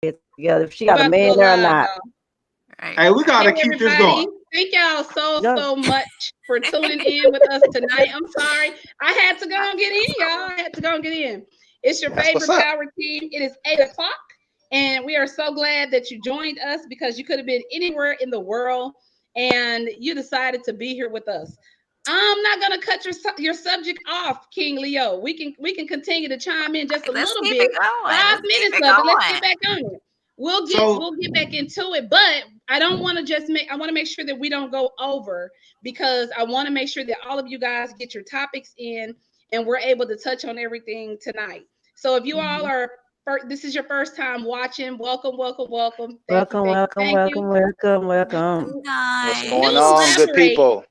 it together. If she We're got a about to go man there or live, not. y'all. Right. Hey, we gotta Hey, keep this everybody. going. Thank y'all No. so much for tuning in with us tonight. I'm sorry. I had to go and get in, y'all. I had to go and get in. It's your That's what's favorite up. power team. It is 8 o'clock. And we are so glad that you joined us because you could have been anywhere in the world and you decided to be here with us. I'm not gonna cut your subject off, King Leo. We can continue to chime in just a Let's little keep bit. it going. 5 minutes of it. Let's get back on it. So We'll get back into it, but I don't want to I want to make sure that we don't go over because I want to make sure that all of you guys get your topics in and we're able to touch on everything tonight. So if you all are this is your first time watching, welcome, welcome, welcome. Thank you, Welcome, thank you, welcome, thank you. welcome, welcome, welcome. what's Nice. going We'll on, good elaborate people?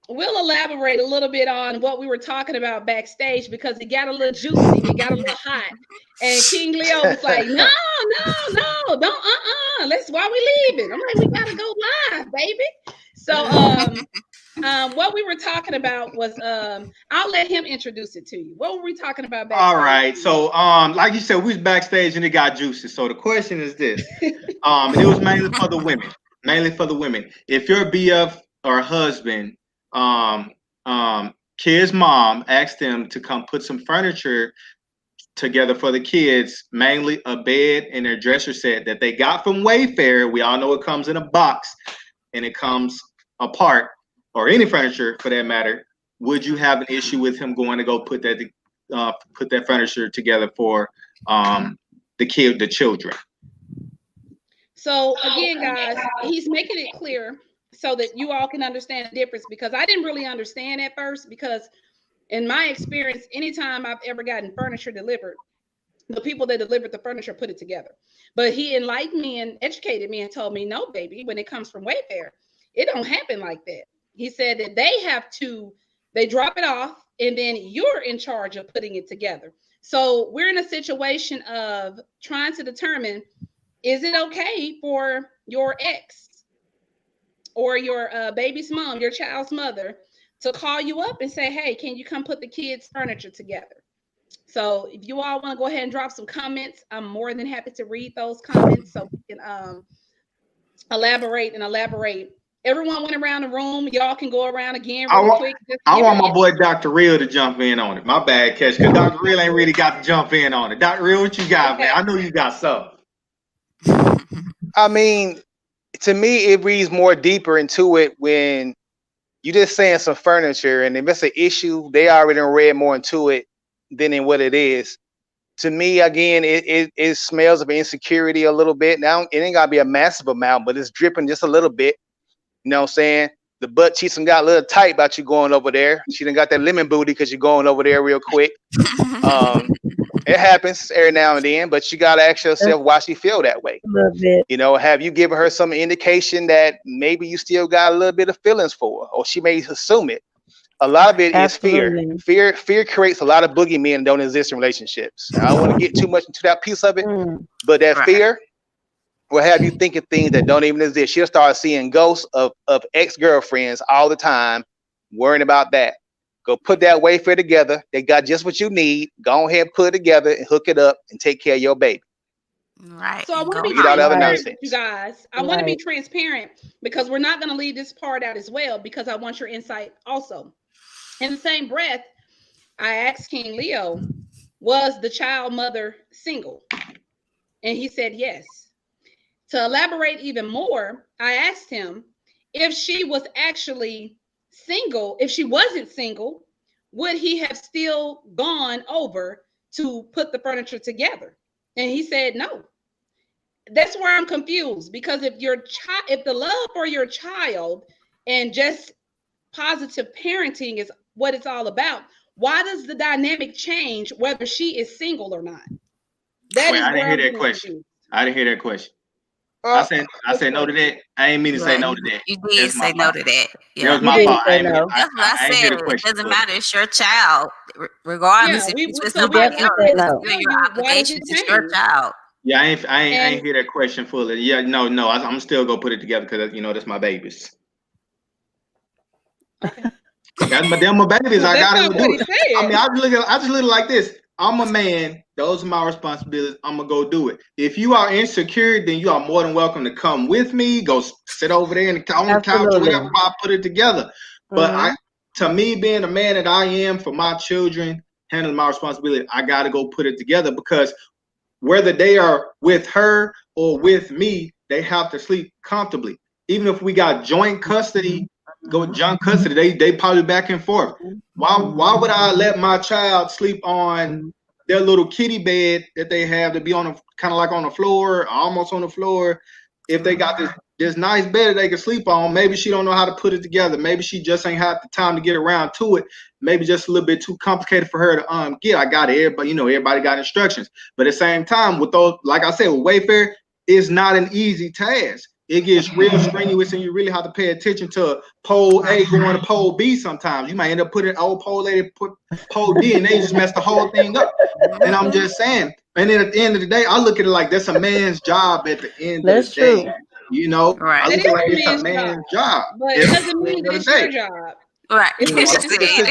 we'll elaborate a little bit on what we were talking about backstage because it got a little juicy, it got a little hot. And King Leo was like, no, no, no, don't, let's, why we leaving? I'm like, we gotta go live, baby. So, what we were talking about was, I'll let him introduce it to you. What were we talking about All backstage? right. So, like you said, we was backstage and it got juicy. So the question is this: and it was mainly for the women. Mainly for the women. If your BF or husband, kid's mom asked them to come put some furniture together for the kids, mainly a bed and their dresser set that they got from Wayfair. We all know it comes in a box and it comes apart, or any furniture for that matter. Would you have an issue with him going to go put that furniture together for the children? So again, guys, he's making it clear so that you all can understand the difference because I didn't really understand at first because in my experience, anytime I've ever gotten furniture delivered, the people that delivered the furniture put it together. But he enlightened me and educated me and told me, no, baby, when it comes from Wayfair, it don't happen like that. He said that they drop it off and then you're in charge of putting it together. So we're in a situation of trying to determine, is it okay for your ex or your baby's mom, your child's mother, to call you up and say, hey, can you come put the kids' furniture together? So if you all want to go ahead and drop some comments, I'm more than happy to read those comments so we can elaborate and elaborate. Everyone went around the room. Y'all can go around again I really want, quick. Just I give want your my boy Dr. Real to jump in on it. My bad, Catch, because Dr. Real ain't really got to jump in on it. Dr. Real, what you got, okay. man? I know you got something. I mean, to me, it reads more deeper into it when you just saying some furniture, and if it's an issue, they already read more into it than in what it is. To me, again, it smells of insecurity a little bit. Now, it ain't gotta be a massive amount, but it's dripping just a little bit. You know what I'm saying? The butt cheeks done got a little tight about you going over there. She done got that lemon booty because you're going over there real quick. It happens every now and then, but you gotta ask yourself why she feel that way. A little bit. You know, have you given her some indication that maybe you still got a little bit of feelings for her, or she may assume it? A lot of it is fear. Absolutely. Fear creates a lot of boogeymen that don't exist in relationships. I don't want to get too much into that piece of it, Mm. but that Right. fear will have you thinking things that don't even exist. She'll start seeing ghosts of ex-girlfriends all the time, worrying about that. Go put that Wayfair together. They got just what you need. Go ahead and put it together and hook it up and take care of your baby. Right. So I And want to go be Forget all the other home. transparent with you nonsense. guys. I want to be Right. transparent because we're not going to leave this part out as well because I want your insight also. In the same breath, I asked King Leo, was the child mother single? And he said yes. To elaborate even more, I asked him if she was actually single, if she wasn't single, would he have still gone over to put the furniture together? And he said no. That's where I'm confused because if the love for your child and just positive parenting is what it's all about, why does the dynamic change whether she is single or not? That Wait, is I didn't where hear I'm that getting question. confused. I didn't hear that question. Well, I said no to that. I ain't mean to say Yeah, no to that. you did That's my say no fault. to that. That Yeah. was You my did fault. say no. That's what I I ain't hear said. the It question doesn't fully. matter. It's your child. Yeah, Regardless if it's with You so somebody definitely else, why say does it's it no. still tell your you? Why does it obligations. It's your change? child. Yeah, I And ain't hear that question fully. Yeah, no, I'm still gonna put it together because that's my babies. okay, That's my babies. I that's gotta not what do he it. I said. mean, I just look at it like this. I'm a man. Those are my responsibilities. I'm gonna go do it. If you are insecure, then you are more than welcome to come with me. Go sit over there on the couch or whatever. While I put it together. But to me, being a man that I am for my children, handling my responsibility, I gotta go put it together because whether they are with her or with me, they have to sleep comfortably. Even if we got joint custody, they probably back and forth. Why would I let my child sleep on their little kitty bed that they have to be on a kind of like on the floor, almost on the floor? If they got this nice bed that they can sleep on, maybe she don't know how to put it together. Maybe she just ain't had the time to get around to it. Maybe just a little bit too complicated for her to get. I got it, but everybody got instructions. But at the same time, with those, like I said, with Wayfair, it's not an easy task. It gets real strenuous, and you really have to pay attention to pole A going to pole B. Sometimes you might end up putting old pole A, put pole D, and they just mess the whole thing up. And I'm just saying. And then at the end of the day, I look at it like that's a man's job. At the end of the day, right? I look at it like it's a man's job. But it doesn't mean that it's your job. Right. It's his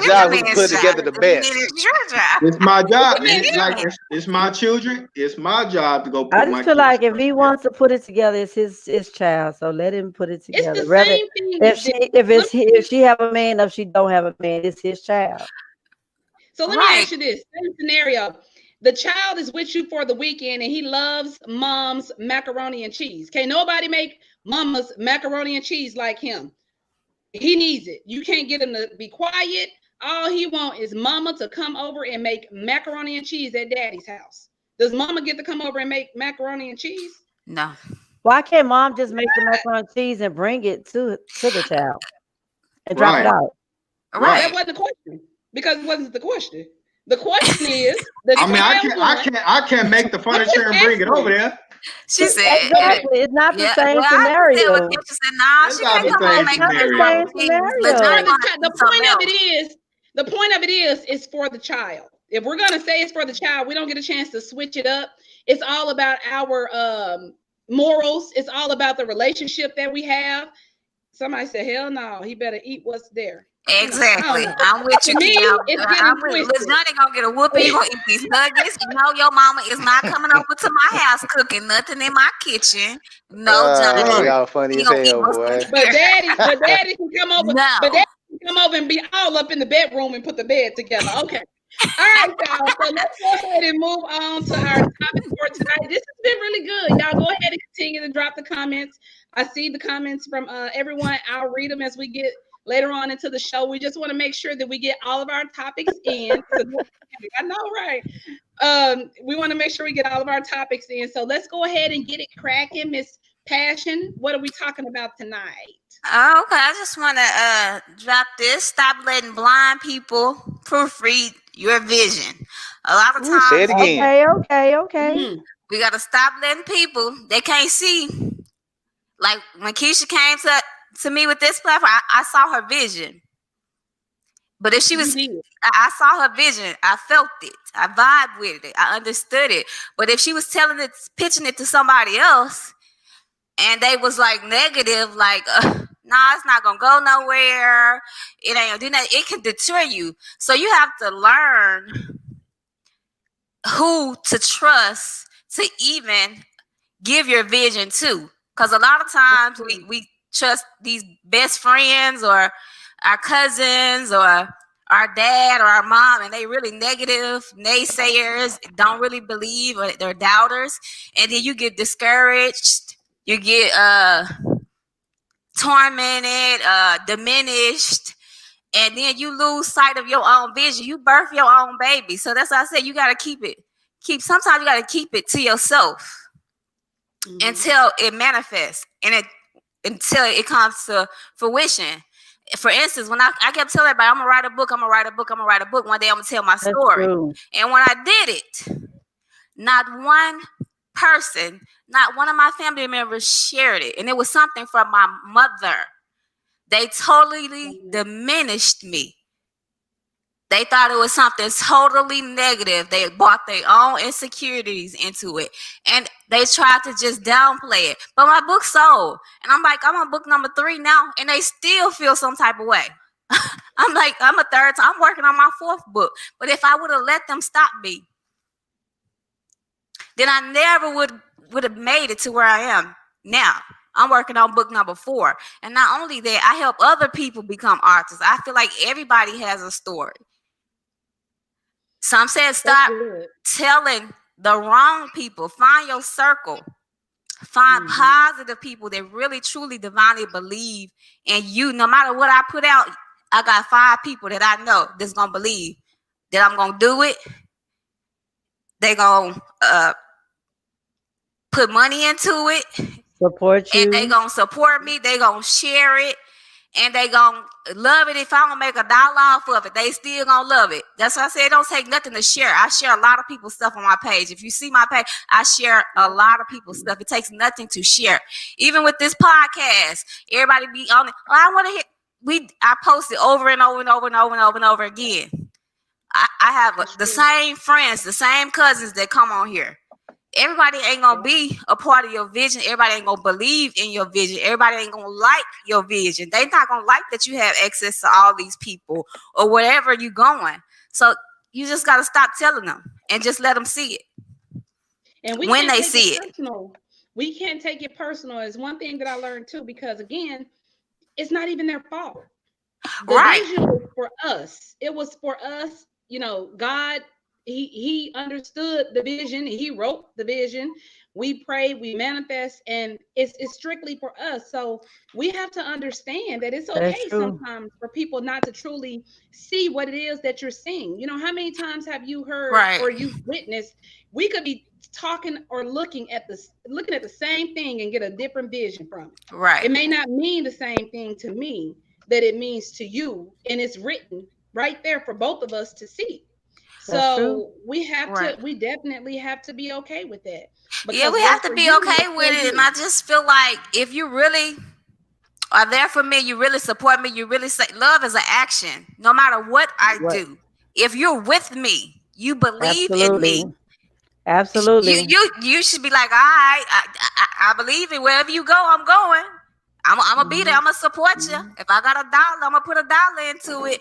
job to put together the best. It's your job. It's my job. It's my children. It's my job to go put I just feel like if he wants to put it together, it's his child. So let him put it together. It's the same thing. If she have a man or she don't have a man, it's his child. So let me ask you this same scenario. The child is with you for the weekend and he loves mom's macaroni and cheese. Can't nobody make mama's macaroni and cheese like him. He needs it. You can't get him to be quiet. All he wants is mama to come over and make macaroni and cheese at daddy's house. Does mama get to come over and make macaroni and cheese? No. Why can't mom just make the macaroni and cheese and bring it to the child and drop it out? Right. That wasn't the question because it wasn't the question. The question is, I can't make the furniture and bring it over there. She said, exactly. It's not the same scenario. She said, nah, she can't come home and make the point of it is for the child. If we're gonna say it's for the child, we don't get a chance to switch it up. It's all about our morals. It's all about the relationship that we have. Somebody said, hell no, he better eat what's there. Exactly. I'm with you. I'm with Liz Johnny gonna get a whooping. You gonna eat these nuggets. You know your mama is not coming over to my house cooking nothing in my kitchen. No, Johnny. Y'all funny as hell, boy. But daddy can come over. No. But daddy can come over and be all up in the bedroom and put the bed together. Okay. All right, y'all. So let's go ahead and move on to our topic for tonight. This has been really good. Y'all go ahead and continue to drop the comments. I see the comments from everyone. I'll read them as we get later on into the show. We just want to make sure that we get all of our topics in. I know, right? We want to make sure we get all of our topics in. So let's go ahead and get it cracking. Miss Passion, what are we talking about tonight? Oh, okay, I just want to drop this. Stop letting blind people proofread your vision. A lot of times. Say it again. Okay. Mm-hmm. We got to stop letting people, they can't see. Like when Keisha came to me with this platform, I saw her vision. But if she was, I saw her vision. I felt it. I vibed with it. I understood it. But if she was pitching it to somebody else, and they was like negative, like, nah, it's not gonna go nowhere. It ain't gonna do nothing. It can deter you. So you have to learn who to trust to even give your vision to. Because a lot of times we trust these best friends or our cousins or our dad or our mom, and they really negative, naysayers, don't really believe, or they're doubters. And then you get discouraged. You get tormented, diminished, and then you lose sight of your own vision. You birth your own baby. So that's why I said you got to sometimes you got to keep it to yourself until it manifests and until it comes to fruition. For instance, when I kept telling everybody, I'm going to write a book. One day I'm going to tell my story. And when I did it, not one person, not one of my family members shared it. And it was something from my mother. They totally diminished me. They thought it was something totally negative. They brought their own insecurities into it. And they tried to just downplay it. But my book sold. And I'm like, I'm on book number 3 now. And they still feel some type of way. I'm like, I'm a third time. I'm working on my 4th book. But if I would have let them stop me, then I never would have made it to where I am now. I'm working on book number 4. And not only that, I help other people become artists. I feel like everybody has a story. Some said stop telling the wrong people. Find your circle. Find positive people that really, truly, divinely believe in you. No matter what I put out, I got 5 people that I know that's going to believe that I'm going to do it. They're going to put money into it. Support you. And they going to support me. They going to share it. And they gonna love it. If I don't make $1 off of it, they still gonna love it. That's why I say it don't take nothing to share. I share a lot of people's stuff on my page. If you see my page, I share a lot of people's stuff. It takes nothing to share. Even with this podcast, everybody be on it. Oh, I want to hear. I post it over and over and over and over and over and over again. I have the same friends, the same cousins that come on here. Everybody ain't gonna be a part of your vision. Everybody ain't gonna believe in your vision. Everybody ain't gonna like your vision. They not gonna like that you have access to all these people or wherever you going. So you just gotta stop telling them and just let them see it. And when they see it, we can't take it personal. Is one thing that I learned too, because again, it's not even their fault. The vision was for us. It was for us. You know, God. He understood the vision. He wrote the vision. We pray, we manifest, and it's strictly for us. So we have to understand that it's okay sometimes for people not to truly see what it is that you're seeing. You know, how many times have you heard or you've witnessed? We could be talking or looking at the same thing and get a different vision from it. Right. It may not mean the same thing to me that it means to you, and it's written right there for both of us to see. So we have to, we definitely have to be okay with that. Yeah, we have to be okay with it. And I just feel like if you really are there for me, you really support me, you really say love is an action, no matter what I do. If you're with me, you believe in me. Absolutely. You should be like, all right, I believe in wherever you go, I'm going. I'm gonna be there. I'm gonna support you. If I got $1, I'm gonna put $1 into it.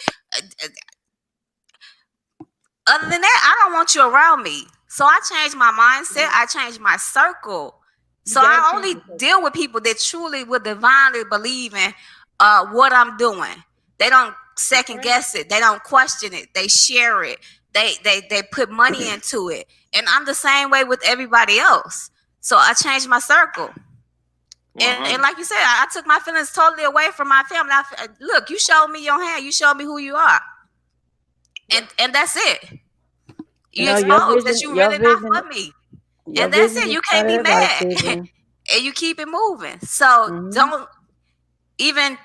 Other than that, I don't want you around me. So I changed my mindset. I changed my circle. So I only deal with people that truly will divinely believe in what I'm doing. They don't second guess it. They don't question it. They share it. They put money into it. And I'm the same way with everybody else. So I changed my circle. And like you said, I took my feelings totally away from my family. Look, you showed me your hand. You showed me who you are. And that's it. You expose that you really not for me. And that's it. You can't be mad. And you keep it moving. So don't even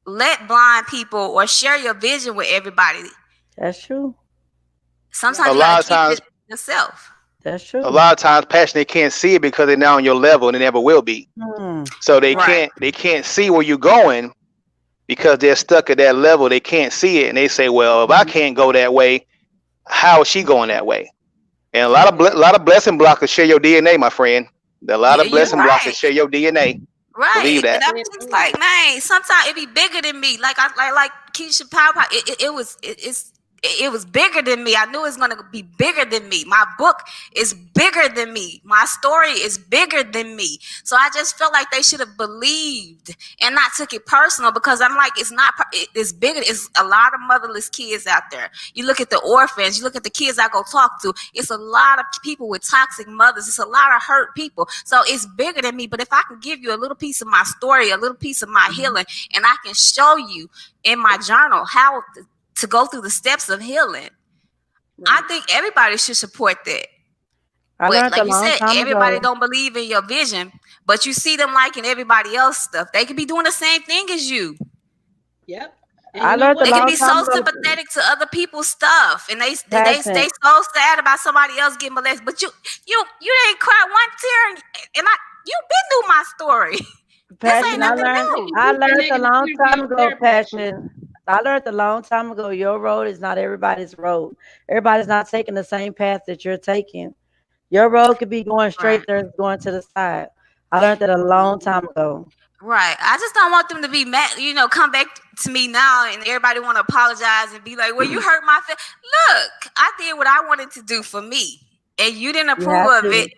let blind people or share your vision with everybody. That's true. Sometimes you gotta keep it yourself. That's true. A lot of times, passion, they can't see it because they're not on your level and they never will be. So they can't see where you're going because they're stuck at that level. They can't see it, and they say, "Well, if I can't go that way, how is she going that way?" And a lot of blessing blockers share your DNA, my friend. A lot of blessing blockers share your DNA. Right. Believe that. And I'm just like, man, sometimes it be bigger than me. Like Keisha Power. It was bigger than me. I knew it was going to be bigger than me. My book is bigger than me. My story is bigger than me. So I just felt like they should have believed and not took it personal, because I'm like, it's bigger. It's a lot of motherless kids out there. You look at the orphans, you look at the kids I go talk to. It's a lot of people with toxic mothers. It's a lot of hurt people. So it's bigger than me. But if I can give you a little piece of my story, a little piece of my healing, and I can show you in my journal how to go through the steps of healing. I think everybody should support that. But like you said, everybody don't believe in your vision, but you see them liking everybody else's stuff. They could be doing the same thing as you. Yep. They can be so sympathetic to other people's stuff, and they stay so sad about somebody else getting molested. But you didn't cry one tear, and you've been through my story. Passion, I learned a long time ago, Passion. I learned a long time ago, your road is not everybody's road. Everybody's not taking the same path that you're taking. Your road could be going straight there, going to the side. I learned that a long time ago. Right. I just don't want them to be mad, come back to me now and everybody want to apologize and be like, well, you hurt my feelings. Look, I did what I wanted to do for me, and you didn't approve of it.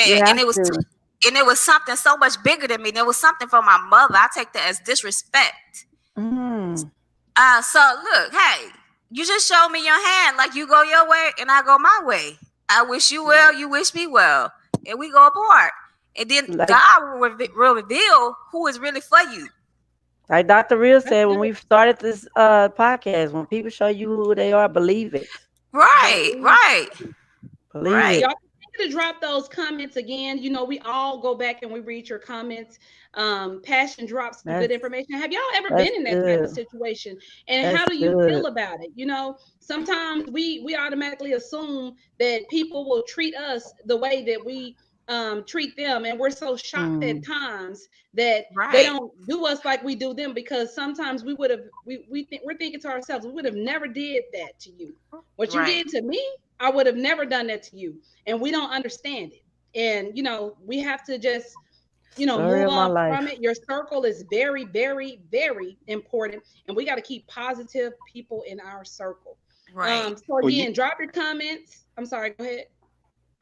You and have it was to. and it was something so much bigger than me. And it was something from my mother. I take that as disrespect. Mm. So look, hey, you just showed me your hand. Like you go your way and I go my way. I wish you well, you wish me well, and we go apart. And then Like God will reveal who is really for you. like Dr. Real That's said when good. we started this podcast, when people show you who they are, believe it. Right, Believe. right, Believe right. it. Y'all continue to drop those comments again. You know, we all go back and we read your comments. Passion drops some good That's information. Have y'all ever that's been in that type of good. situation? And how That's do you good. feel about it? You know, sometimes we automatically assume that people will treat us the way that we treat them, and we're so shocked at Mm. times that they Right. don't do us like we do them, because sometimes we would have we're thinking to ourselves, we would have never did that to you. What you Right. did to me, I would have never done that to you. And we don't understand it. And, you know, we have to just, you know, Story move of my on from life. it. Your circle is very, very, very important. And we got to keep positive people in our circle. Right. So When you again, drop your comments. I'm sorry, go ahead.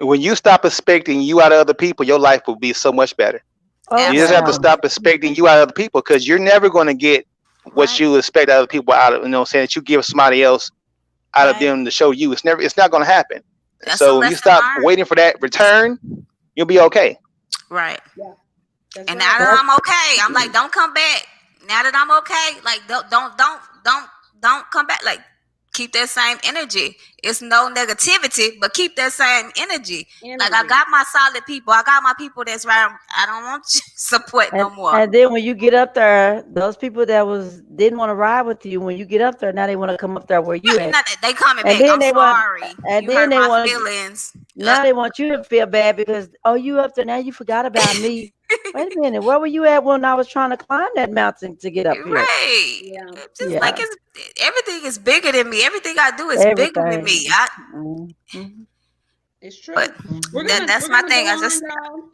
when you stop expecting you out of other people, your life will be so much better. Oh You just have to yeah. Absolutely. stop expecting you out of other people because you're never going to get what Right. you expect out of people out of, saying that you give somebody else out of Right. them to show you. It's not going to happen. That's a So when you lesson stop learned. waiting for that return, you'll be okay. Right. Yeah, that's And now right. that That's I'm okay, I'm like, don't come back. Now that I'm okay, like don't come back. Like keep that same energy. It's no negativity, but keep that same energy. Like I Energy. got my solid people. I got my people that's right. I don't want support no more. and then when you get up there, those people that was didn't want to ride with you, when you get up there, now they want to come up there where you at. Not that they coming And back. then I'm they want sorry. and You then hurt they my want to feelings. now they want you to feel bad because oh you up there now you forgot about me. Wait a minute, where were you at when I was trying to climb that mountain to get up here? Right. Yeah. It's just like Yeah, it's everything is bigger than me. Everything I do is bigger than me. everything. Mhm, It's But true. We're mhm. that gonna that's we're my gonna go thing. I on, just y'all.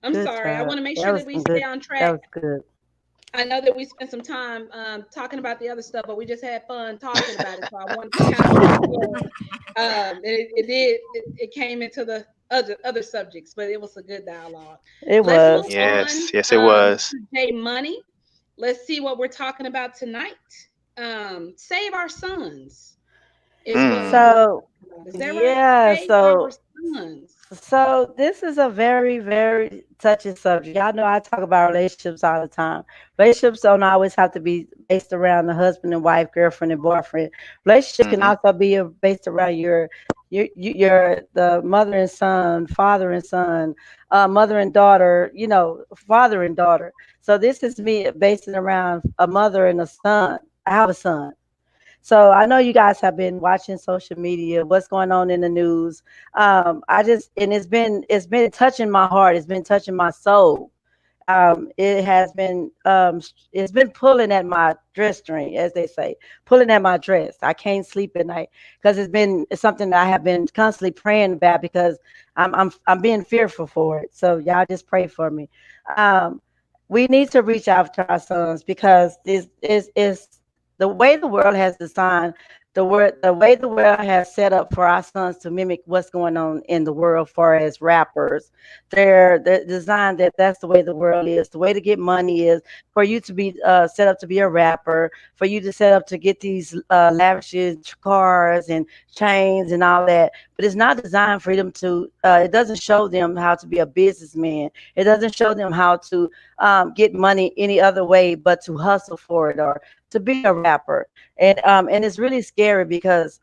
I'm Good sorry. I job. want to make That sure was that we some stay good. on That track. was good. I know that we spent some time talking about the other stuff, but we just had fun talking about it. So I wanted to kind of keep it flowing. It came into the other subjects, but it was a good dialogue. It Let's move was. on Yes, it was. to J Money. Let's see what we're talking about tonight. Save our sons is what we Mm. will So talk about. Is that right? yeah, Save our so sons. this is a very, very touchy subject. Y'all know I talk about relationships all the time. Relationships don't always have to be based around the husband and wife, girlfriend and boyfriend. Relationships can Hmm. also be based around your the mother and son, father and son, mother and daughter. You know, father and daughter. So this is me basing around a mother and a son. I have a son. So I know you guys have been watching social media, what's going on in the news. I just and it's been touching my heart. It's been touching my soul. It has been it's been pulling at my dress string, as they say, pulling at my dress. I can't sleep at night because it's something that I have been constantly praying about because I'm being fearful for it. So y'all just pray for me. Um, we need to reach out to our sons because this is the way the world has designed the way the world has set up for our sons to mimic what's going on in the world for as rappers. They're designed that that's the way the world is. The way to get money is for you to be set up to be a rapper, for you to set up to get these lavish cars and chains and all that. But it's not designed for them to. It doesn't show them how to be a businessman. It doesn't show them how to get money any other way but to hustle for it or to be a rapper. And it's really scary because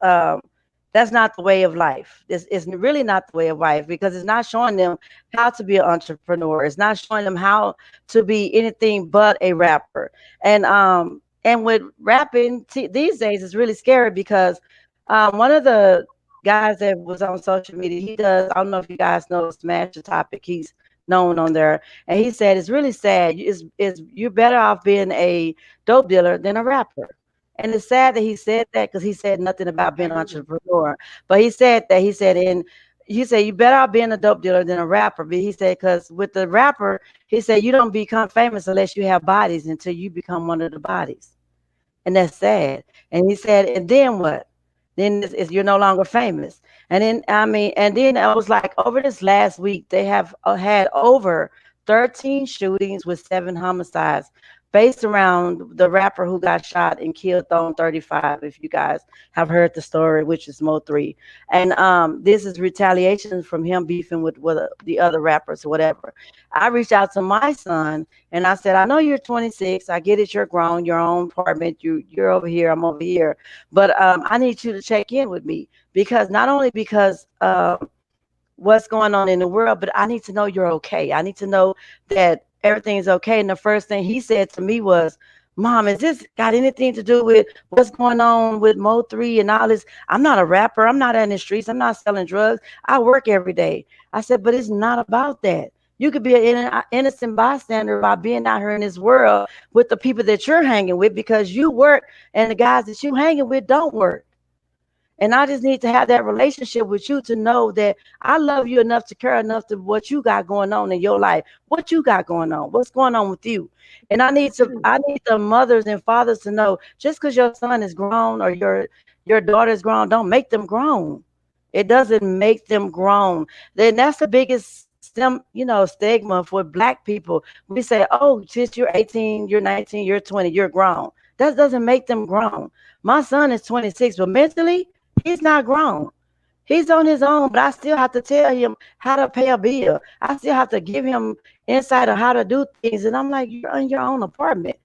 that's not the way of life. This is really not the way of life because it's not showing them how to be an entrepreneur. It's not showing them how to be anything but a rapper. And with rapping these days, it's really scary because one of the guys that was on social media, he does. I don't know if you guys know Smash the Topic. He's known on there, and he said it's really sad. Is you're better off being a dope dealer than a rapper. And it's sad that he said that because he said nothing about I being an agree. entrepreneur. But he said that he said you better off being a dope dealer than a rapper. But he said because with the rapper, he said you don't become famous unless you have bodies until you become one of the bodies. And that's sad. And he said, and then what? Then you're no longer famous. And then and then I was like, over this last week, they have had over 13 shootings with 7 homicides based around the rapper who got shot and killed Thone 35. If you guys have heard the story, which is Mo 3, and this is retaliation from him beefing with the other rappers or whatever. I reached out to my son and I said, I know you're 26. I get it. You're grown. Your own apartment. You're over here. I'm over here. But I need you to check in with me because not only because what's going on in the world, but I need to know you're okay. I need to know that everything's okay. And the first thing he said to me was, Mom, is this got anything to do with what's going on with Mo 3 and all this? I'm not a rapper. I'm not in the streets. I'm not selling drugs. I work every day. I said, but it's not about that. You could be an innocent bystander by being out here in this world with the people that you're hanging with because you work and the guys that you hanging with don't work. And I just need to have that relationship with you to know that I love you enough to care enough to what you got going on in your life, what you got going on, what's going on with you. And I need the mothers and fathers to know just because your son is grown or your daughter is grown, don't make them grown. It doesn't make them grown. Then that's the biggest stigma for black people. We say, oh, since you're 18, you're 19, you're 20, you're grown. That doesn't make them grown. My son is 26, but mentally, he's not grown. He's on his own, but I still have to tell him how to pay a bill. I still have to give him insight on how to do things. And I'm like, you're in your own apartment.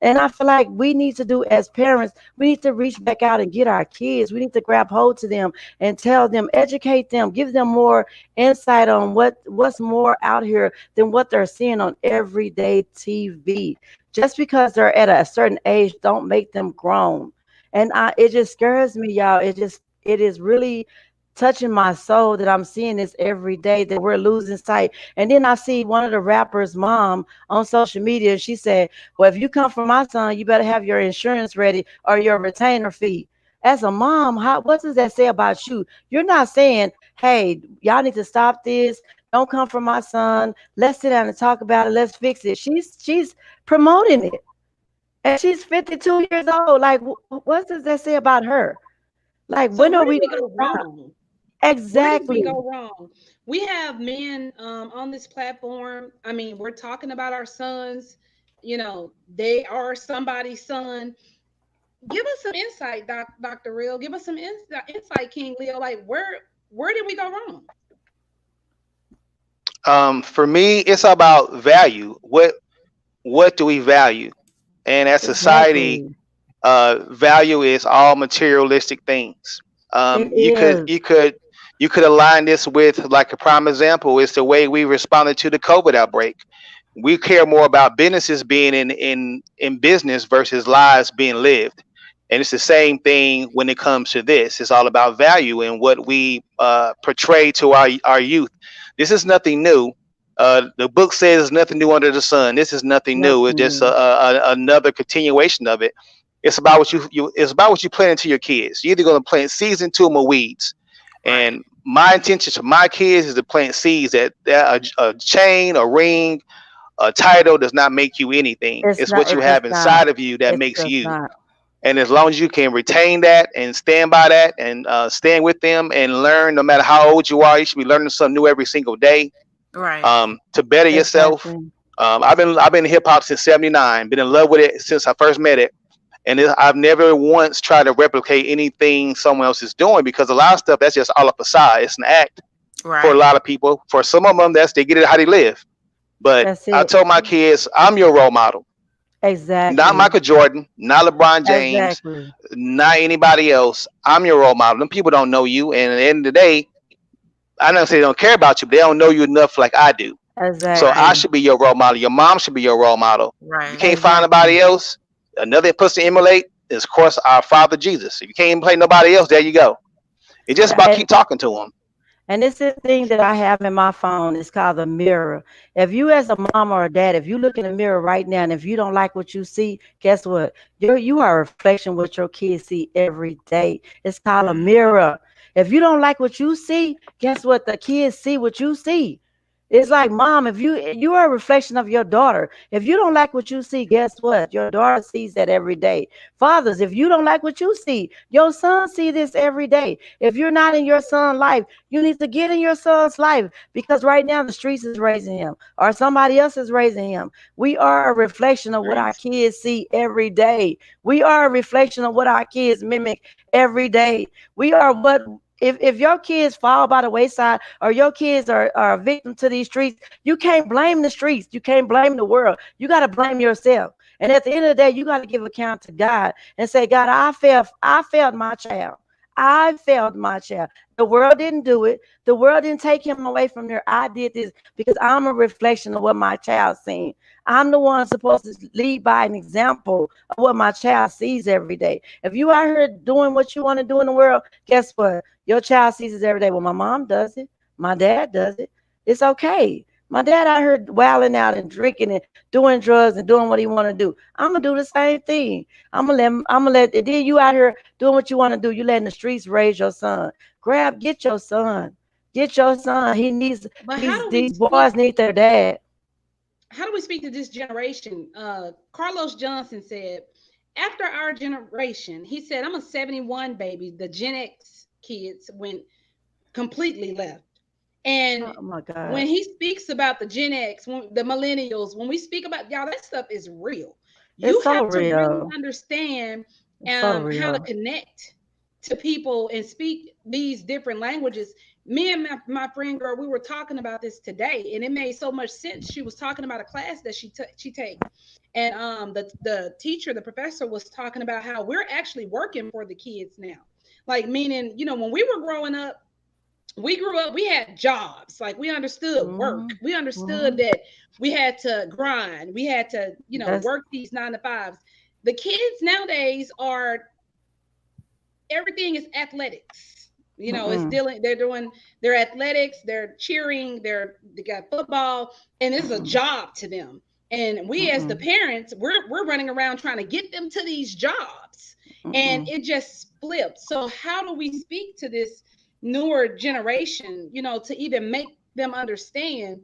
And I feel like we need to do as parents, we need to reach back out and get our kids. We need to grab hold to them and tell them, educate them, give them more insight on what's more out here than what they're seeing on everyday TV. Just because they're at a certain age, don't make them grown. And it just scares me, y'all. It is really touching my soul that I'm seeing this every day that we're losing sight. And then I see one of the rappers' mom on social media. She said, well, if you come for my son, you better have your insurance ready or your retainer fee. As a mom, what does that say about you? You're not saying, hey, y'all need to stop this. Don't come for my son. Let's sit down and talk about it. Let's fix it. She's promoting it. And she's 52 years old. Like, what does that say about her? Like, So when where are did we we going go to stop? wrong? Where did we Exactly. go wrong? We have men on this platform. I mean, we're talking about our sons. You know, they are somebody's son. Give us some insight, Dr. Real. Give us some insight, King Leo. Like, where did we go wrong? For me, it's about value. What do we value? And as society, Exactly. value is all materialistic things. It You could is. you could align this with, like, a prime example is the way we responded to the COVID outbreak. We care more about businesses being in business versus lives being lived. And it's the same thing when it comes to this. It's all about value and what we portray to our youth. This is nothing new. The book says nothing new under the sun. This is nothing new. It's Nothing just new. another continuation of it. It's about what it's about what you plant into your kids. You're either going to plant seeds into them or weeds. Right. And my intention to my kids is to plant seeds that a chain, a ring, a title does not make you anything. It's It's not. what you It does have inside not. of you that It makes does you. not. And as long as you can retain that and stand by that and stand with them and learn, no matter how old you are, you should be learning something new every single day, Right. to better yourself. Exactly. I've been in hip hop since '79. Been in love with it since I first met it, and I've never once tried to replicate anything someone else is doing, because a lot of stuff that's just all a facade. It's an act for a Right. lot of people. For some of them, that's they get it how they live. But That's I it. told my kids, I'm your role model. Not Exactly. Michael Jordan, not LeBron James, Exactly. not anybody else. I'm your role model. Them people don't know you, and at the end of the day, I don't say they don't care about you, but they don't know you enough like I do. So Right. I Exactly. should be your role model. Your mom should be your role model. If you Right. can't find Exactly. nobody else, another person to emulate is, of course, our Father Jesus. If you can't play nobody else, there you go. It's just about And keep talking to them. And it's this thing that I have in my phone. It's called the mirror. If you, as a mom or a dad, if you look in the mirror right now, and if you don't like what you see, guess what? You are a reflection of what your kids see every day. It's called a Mhm. mirror. If you don't like what you see, guess what? The kids see what you see. It's like, mom, if you are a reflection of your daughter. If you don't like what you see, guess what? Your daughter sees that every day. Fathers, if you don't like what you see, your son see this every day. If you're not in your son's life, you need to get in your son's life, because right now the streets is raising him or somebody else is raising him. We are a reflection of what our kids see every day. We are a reflection of what our kids mimic every day. We are what, if your kids fall by the wayside or your kids are a victim to these streets, you can't blame the streets. You can't blame the world. You got to blame yourself. And at the end of the day, you got to give account to God and say, God, I failed my child. I failed my child. The world didn't do it. The world didn't take him away from there. I did this because I'm a reflection of what my child seen. I'm the one supposed to lead by an example of what my child sees every day. If you out here doing what you want to do in the world, guess what? Your child sees it every day. Well, my mom does it. My dad does it. It's okay. My dad out here wilding out and drinking and doing drugs and doing what he want to do. I'm gonna do the same thing. I'm gonna let. And then you out here doing what you want to do. You letting the streets raise your son. Get your son. Get your son. He needs But these boys need their dad. how do we speak to this generation? Carlos Johnson said, after our generation, he said, I'm a 71 baby. The Gen X kids went completely left. And Oh my God. when he speaks about the Gen X, the millennials, when we speak about y'all, that stuff is real. You It's so have to really real. understand It's so how to real. connect to people and speak these different languages. Me and my friend girl, we were talking about this today, and it made so much sense. She was talking about a class that she take, and the teacher, the professor, was talking about how we're actually working for the kids now. Like, meaning, when we were growing up, we grew up, we had jobs, like we understood work, Hmm. we understood Hmm. that we had to grind, we had to That's work these 9 to 5s. The kids nowadays are, everything is athletics. It's mm-mm, dealing, they're doing their athletics, they're cheering, they got football, and it's a mm-mm, job to them. And we as the mm-mm, parents, we're running around trying to get them to these jobs. And mm-mm. it just flipped. So how do we speak to this newer generation, to even make them understand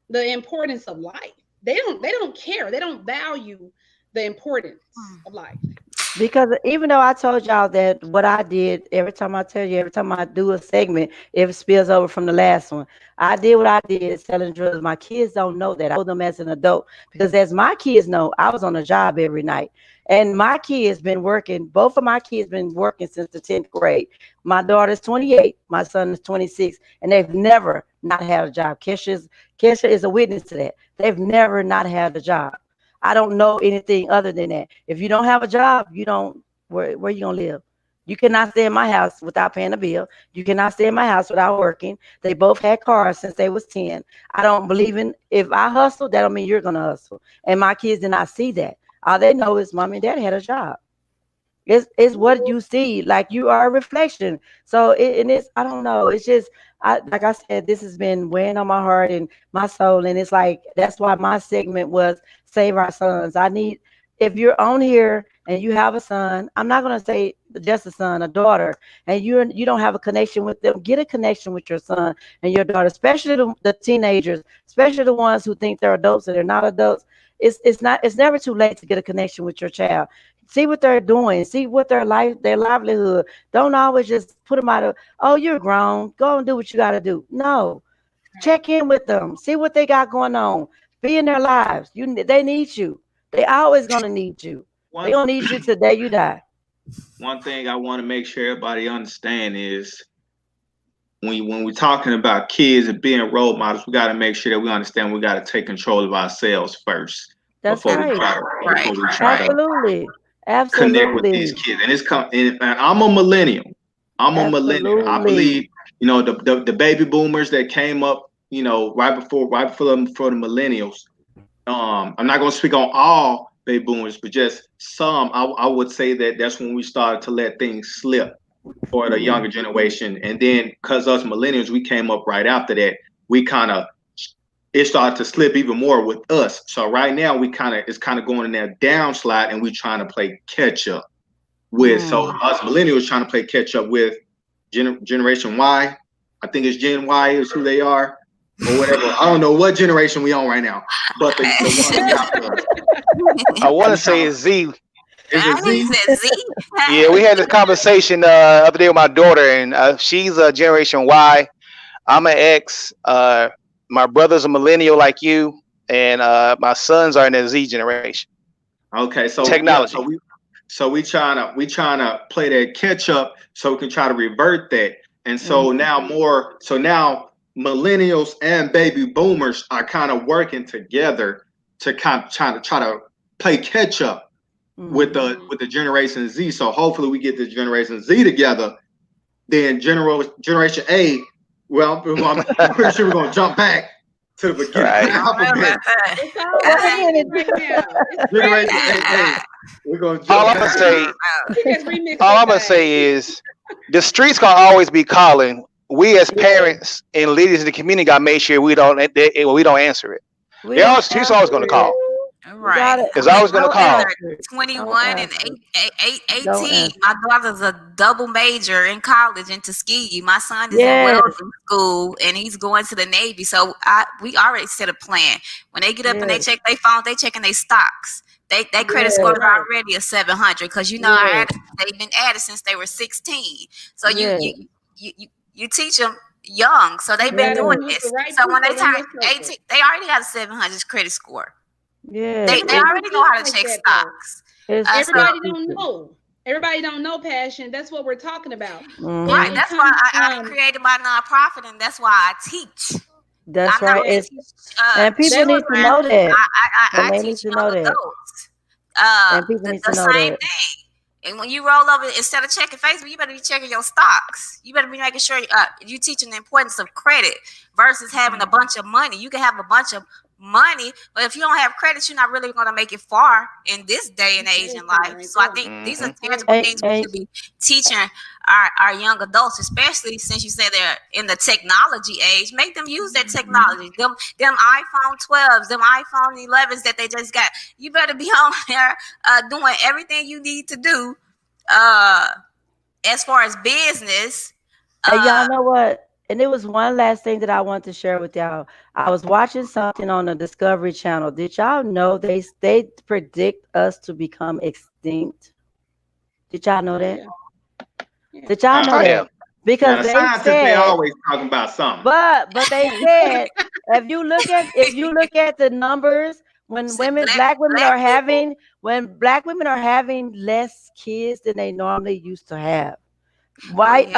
the importance of life? They don't care. They don't value the importance of life. Because even though I told y'all that what I did, every time I tell you, every time I do a segment, it spills over from the last one. I did what I did selling drugs. My kids don't know that. I told them as an adult because, as my kids know, I was on a job every night. And my kids been working, both of my kids been working since the 10th grade. My daughter's 28, my son is 26, and they've never not had a job. Kesha is a witness to that. They've never not had a job. I don't know anything other than that. If you don't have a job, you don't, where you gonna live? You cannot stay in my house without paying a bill. You cannot stay in my house without working. They both had cars since they was 10. I don't believe in, if I hustle, that don't mean you're gonna hustle. And my kids did not see that. All they know is mommy and daddy had a job. It's what you see. Like, you are a reflection. So and it's, I don't know. It's just, like I said, this has been weighing on my heart and my soul, and it's like that's why my segment was save our sons. I need, if you're on here and you have a son, I'm not gonna say just a son, a daughter, and you don't have a connection with them, get a connection with your son and your daughter, especially the teenagers, especially the ones who think they're adults and they're not adults. It's never too late to get a connection with your child. See what they're doing. See what their livelihood. Don't always just put them out of, oh, you're grown. Go and do what you got to do. No, check in with them. See what they got going on. Be in their lives. They need you. They always gonna need you. They One gonna need you till day you die. one thing I want to make sure everybody understand is when we're talking about kids and being role models, we got to make sure that we understand we got to take control of ourselves first That's before we right. try to Right. Absolutely. connect with these Absolutely. kids. And I'm a millennial. I'm a millennial. I believe, Absolutely. the baby boomers that came up, right before the millennials. I'm not going to speak on all baby boomers, but just some. I would say that that's when we started to let things slip for the Mm-hmm. younger generation. And then because us millennials, we came up right after that, we kind of, it started to slip even more with us. So right now it's kind of going in that downslide, and we trying to play catch up with. So Mm. us millennials trying to play catch up with Generation Y. I think it's Gen Y is who they are. or whatever. I don't know what generation we on right now, but the one after us. I want to say it's Z. Is it He Z? said Z. Yeah, we had this conversation other day with my daughter, and she's a Generation Y. I'm an X. My brother's a millennial like you, and my sons are in the Z generation. Okay, so yeah, Technology. we trying to play that catch up so we can try to revert that. And so now millennials and baby boomers are kind of working together to kind of try to play catch up with the Generation Z. So hopefully we get the Generation Z together. Then Generation A, well, I'm pretty sure we're gonna jump back to the beginning. Right. It's all right now. It's Generation crazy. A, we're gonna jump All I'm back. gonna say, We just remixed all that I'm gonna thing. say is, the streets gonna always be calling. We as parents and leaders in the community gotta make sure we don't answer it. The streets always gonna call. Right. It's always gonna call. They're 21 and 18. Answer. My daughter's a double major in college in Tuskegee. My son is in Yes. welding school and he's going to the Navy. So we already set a plan. When they get up and they check their phone, they checking their stocks. They credit score is already a 700 because you know they've been at it since they were 16. So you teach them young, so they've been doing this. So when they turn 18, they already got a 700 credit score. Yeah, They already know how to check stocks. Everybody don't know. Everybody don't know passion. That's what we're talking about. Right. That's why I created my nonprofit, and that's why I teach. That's right. And people need to know that. I teach young adults. And people need to know same that. thing. And when you roll over, instead of checking Facebook, you better be checking your stocks. You better be making sure you teaching the importance of credit versus having a bunch of money. You can have a bunch of money, but if you don't have credit, you're not really going to make it far in this day and age in life. So I think these are tangible things we should be teaching our young adults, especially since you say they're in the technology age. Make them use that technology. Them iPhone 12s, them iPhone 11s that they just got. You better be on there doing everything you need to do as far as business. And y'all know what? And there was one last thing that I want to share with y'all. I was watching something on the Discovery Channel. Did y'all know they predict us to become extinct? Did y'all know that? Yeah. Did y'all know that? Because they said always talking about something. But they said if you look at the numbers, when black women are having less kids than they normally used to have. Right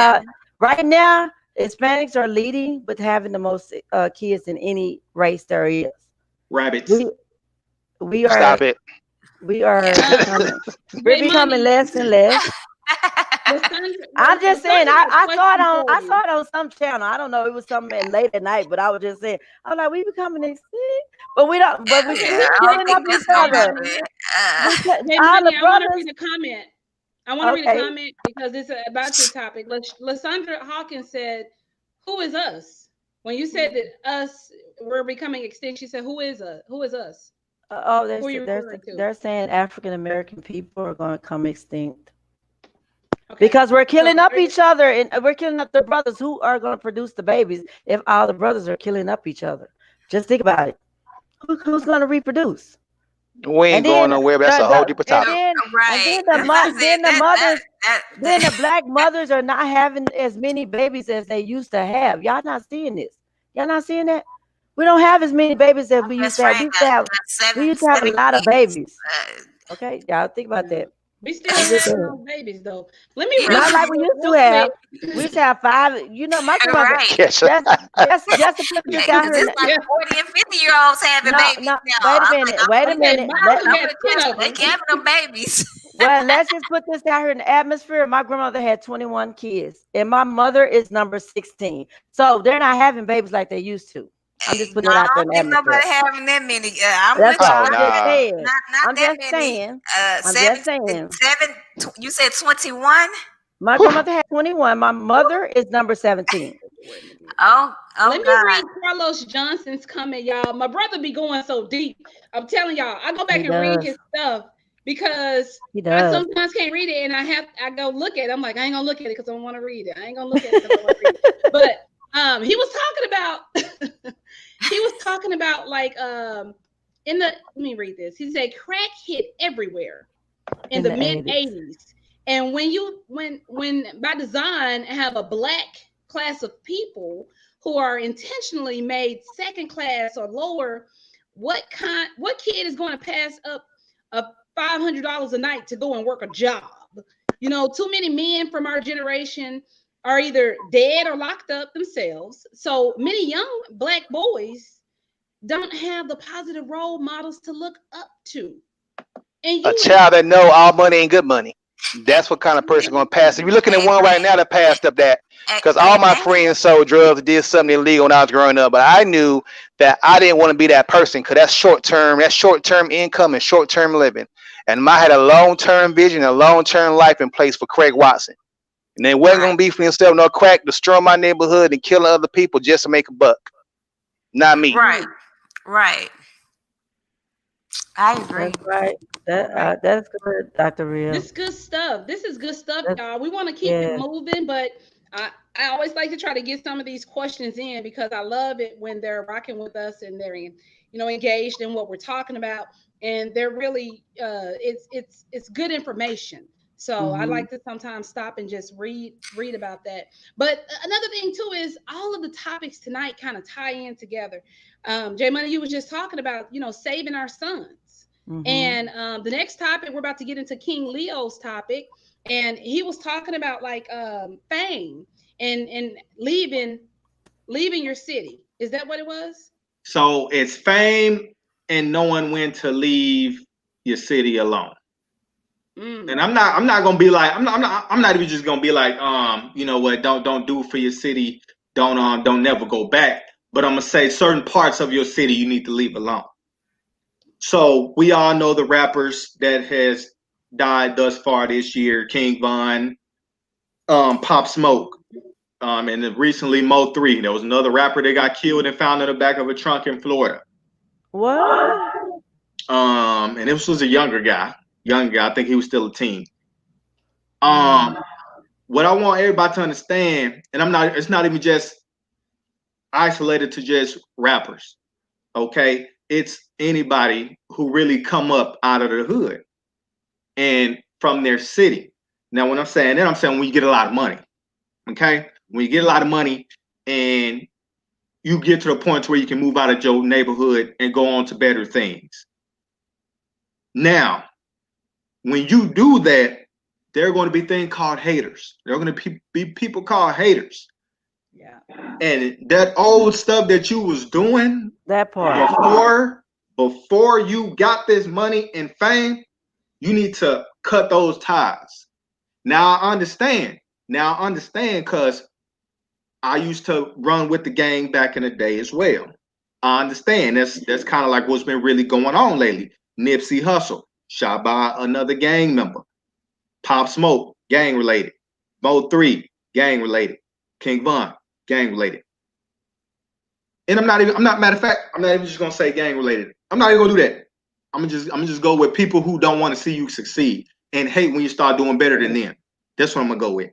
now, Hispanics are leading with having the most kids in any race there is. Rabbits. We are. Stop it. We are. We're becoming less and less. I'm just saying. I saw it on some channel. I don't know. It was something late at night, but I was just saying. I'm like, we becoming extinct, but we don't. But we killing up each other. I want to read a comment. I want to read a comment because it's about your topic. Lysandra Hawkins said, "Who is us?" When you said that us we're becoming extinct, she said, "Who is us? Who is us?" They're saying African American people are going to come extinct because we're killing up each other and we're killing up the brothers who are going to produce the babies. If all the brothers are killing up each other, just think about it. Who's going to reproduce? We ain't going nowhere, but that's a whole deeper topic. Then the black mothers are not having as many babies as they used to have. Y'all not seeing this. Y'all not seeing that? We don't have as many babies as we used to have. We used to have a lot of babies. Okay, y'all think about that. We still have no babies though. Let me not like we used to have. We used to have 5. You know, my grandmother. Just to put this out here. Like 40 and 50-year-olds having babies now. Wait a minute. They having them babies. Well, let's just put this out here in the atmosphere. My grandmother had 21 kids, and my mother is number 16. So they're not having babies like they used to. I'm just putting it out there. I don't think nobody having that many. I'm just saying. You said 21? My grandmother had 21. My mother is number 17. Let me read Carlos Johnson's comment, y'all. My brother be going so deep. I'm telling y'all, I go back and read his stuff because I sometimes can't read it, and I go look at it. I'm like, I ain't gonna look at it because I don't want to read it. I ain't gonna look at it because I want to read it. But he was talking about He was talking about like in the let me read this. He said crack hit everywhere in the the mid 80s. 80s. And when by design have a black class of people who are intentionally made second class or lower, what kid is going to pass up a $500 a night to go and work a job? You know, too many men from our generation are either dead or locked up themselves. So many young black boys don't have the positive role models to look up to. And A you would child that know all money ain't good money. That's what kind of person going to pass. If you're looking at one right now Amen. that passed up that, because all my Amen. friends sold drugs, did something illegal when I was growing up, but I knew that I didn't want to be that person because that's short term. That's short term income and short term living. And I had a long term vision, a long term life in place for Craig Watson. And they wasn't Right. gonna be for himself no crack, destroy my neighborhood and killing other people just to make a buck. Not me. Right. Right. I agree. That's right. all right. That's good, Dr. This Real. is good stuff. This is good stuff, That's y'all. We want to keep it yeah. moving, but I always like to try to get some of these questions in because I love it when they're rocking with us and they're engaged in what we're talking about, and they're really it's good information. So I Mm-hmm. like to sometimes stop and just read about that. But another thing too is all of the topics tonight kind of tie in together. Jay Money, you was just talking about saving our sons. Mm-hmm. And the next topic, we're about to get into King Leo's topic, and he was talking about like fame and leaving your city. Is that what it was? So it's fame and knowing when to leave your city alone. And Mm. I'm not gonna be like I'm not even just gonna be like you know what, don't do for your city, don't never go back. But I'm gonna say certain parts of your city you need to leave alone. So we all know the rappers that has died thus far this year: King Von, Pop Smoke, and then recently Mo 3. There was another rapper that got killed and found in the back of a trunk in Florida. What? And this was a younger guy. I think he was still a teen. Mm. Um, what I want everybody to understand, and it's not even just isolated to just rappers. Okay, it's anybody who really come up out of the hood and from their city. Now, when I'm saying that, I'm saying when you get a lot of money. Okay, when you get a lot of money and you get to the point where you can move out of your neighborhood and go on to better things. Now, when you do that, there are going to be things called haters. There are going to be people called haters. Yeah. And that old stuff that you was doing That part. before you got this money and fame, you need to cut those ties. Now I understand. Because I used to run with the gang back in the day as well. I understand. That's kind of like what's been really going on lately. Nipsey Hussle shot by another gang member. Pop Smoke, gang related. Mo 3, gang related. King Von, gang related. And matter of fact, I'm not even just gonna say gang related. I'm not even gonna do that. I'm gonna just go with people who don't want to see you succeed and hate when you start doing better than them. That's what I'm gonna go with.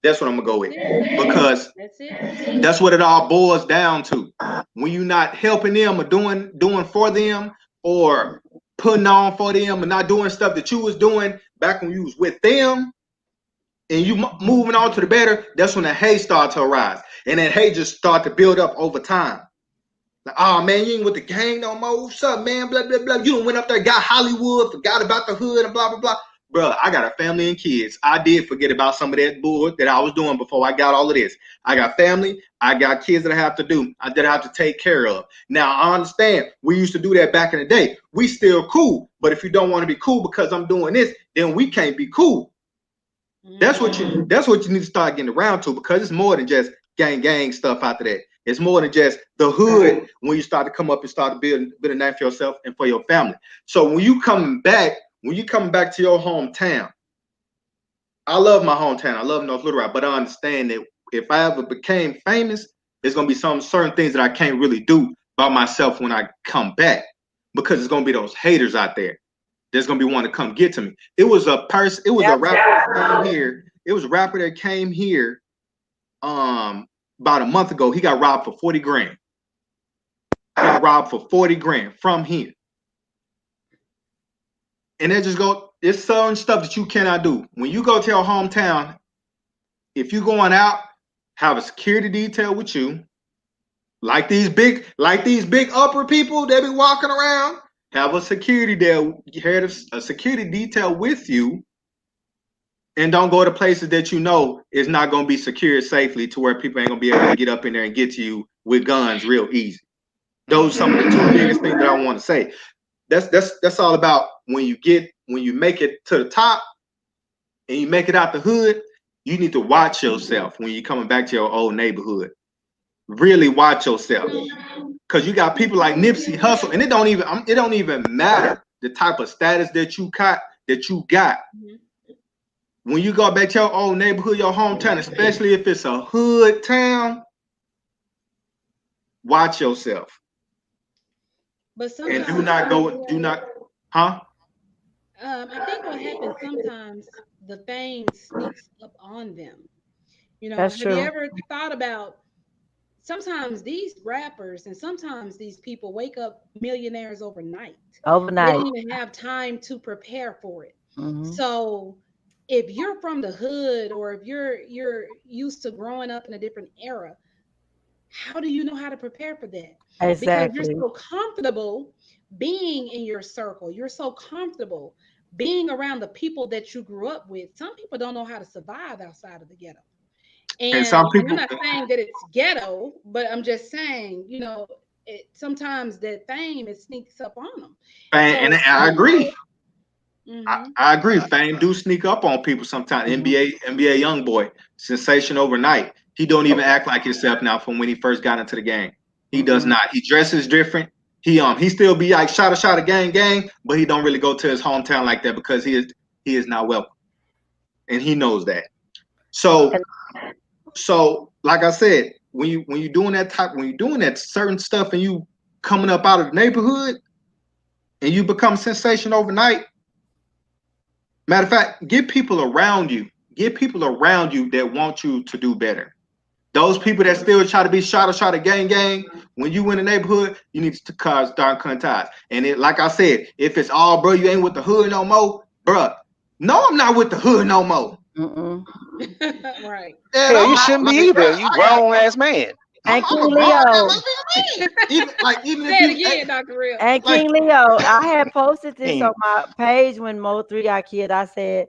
That's what I'm gonna go with. Because That's it. that's what it all boils down to. When you're not helping them or doing for them or putting on for them and not doing stuff that you was doing back when you was with them, and you moving on to the better, that's when the hate start to arise. And that hate just start to build up over time. Like, oh man, you ain't with the gang no more. What's up, man? Blah, blah, blah. You done went up there, got Hollywood, forgot about the hood and blah, blah, blah. Bro, I got a family and kids. I did forget about some of that bull that I was doing before I got all of this. I got family. I got kids that I have to do, that I have to take care of. Now, I understand we used to do that back in the day. We still cool. But if you don't want to be cool because I'm doing this, then we can't be cool. That's what you need to start getting around to, because it's more than just gang stuff after that. It's more than just the hood when you start to come up and start to build a name for yourself and for your family. So when you coming back to your hometown, I love my hometown. I love North Little Rock, but I understand that if I ever became famous, there's gonna be some certain things that I can't really do by myself when I come back, because there's gonna be those haters out there. There's gonna be one to come get to me. It was a person. It was a rapper that came here. It was a rapper that came here about a month ago. He got robbed for 40 grand. got robbed for 40 grand from him. And they just go, it's certain stuff that you cannot do. When you go to your hometown, if you're going out, have a security detail with you. Like these big upper people that be walking around, have a security a security detail with you, and don't go to places that you know is not going to be secured safely to where people ain't going to be able to get up in there and get to you with guns real easy. Those are some of the two biggest things that I want to say. That's all about when you make it to the top and you make it out the hood, you need to watch yourself when you're coming back to your old neighborhood. Really watch yourself. Because you got people like Nipsey Hussle, and it don't even matter the type of status that you got. When you go back to your old neighborhood, your hometown, especially if it's a hood town, watch yourself. But and sometimes huh? I think what happens sometimes, the fame sneaks up on them. That's Have you true. ever thought about sometimes these rappers and sometimes these people wake up millionaires overnight. They Overnight. don't even have time to prepare for it. Hmm. So if you're from the hood or if you're used to growing up in a different era, how do you know how to prepare for that? Because you're Exactly. so comfortable being in your circle. You're so comfortable being around the people that you grew up with. Some people don't know how to survive outside of the ghetto. And some And I'm people, not saying that it's ghetto, but I'm just saying, sometimes that fame it sneaks up on them. and So, I agree. mhm. I agree. Fame do sneak up on people sometimes. NBA young boy, sensation overnight. He don't even act like himself now from when he first got into the game. He does not. He dresses different. He still be like shot a gang, but he don't really go to his hometown like that because he is not welcome, and he knows that. So And like I said, when you doing that certain stuff and you coming up out of the neighborhood and you become sensation overnight. Matter of fact, get people around you. Get people around you that want you to do better. Those people that still try to be shot a gang. When you in the neighborhood, you need to start cutting ties. And like I said, if it's all, bro, you ain't with the hood no more, bro. No, I'm not with the hood no more. mm-mm. Right. At Hell, you all. shouldn't be Like, bro, either. You grown ass man. And I'm King a grown Leo. man. Even if Say it you again, Dr. Real. And like, King Leo, I had posted this on Ain't my page when Mo3 got killed. I said,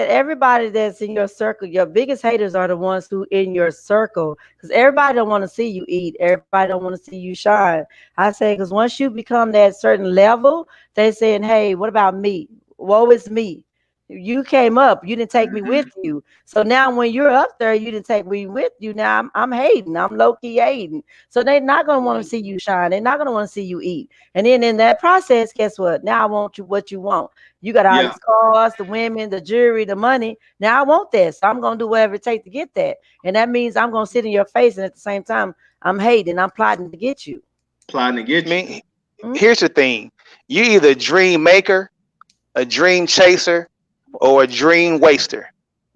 everybody that's in your circle, your biggest haters are the ones who in your circle. Because everybody don't want to see you eat. Everybody don't want to see you shine. I say, because once you become that certain level, they saying, hey, what about me? Woe is me. You came up, you didn't take me with you. So now when you're up there, you didn't take me with you. Now I'm hating. I'm low-key hating. So they're not gonna want to see you shine. They're not gonna want to see you eat. And then in that process, guess what? Now I want you what you want. You got all yeah, these cars, the women, the jewelry, the money. Now I want that. So I'm gonna do whatever it takes to get that. And that means I'm gonna sit in your face and at the same time I'm hating, I'm plotting to get you. plotting to I get you. mean, Mhm. here's the thing: you either a dream maker, a dream chaser, or a dream waster.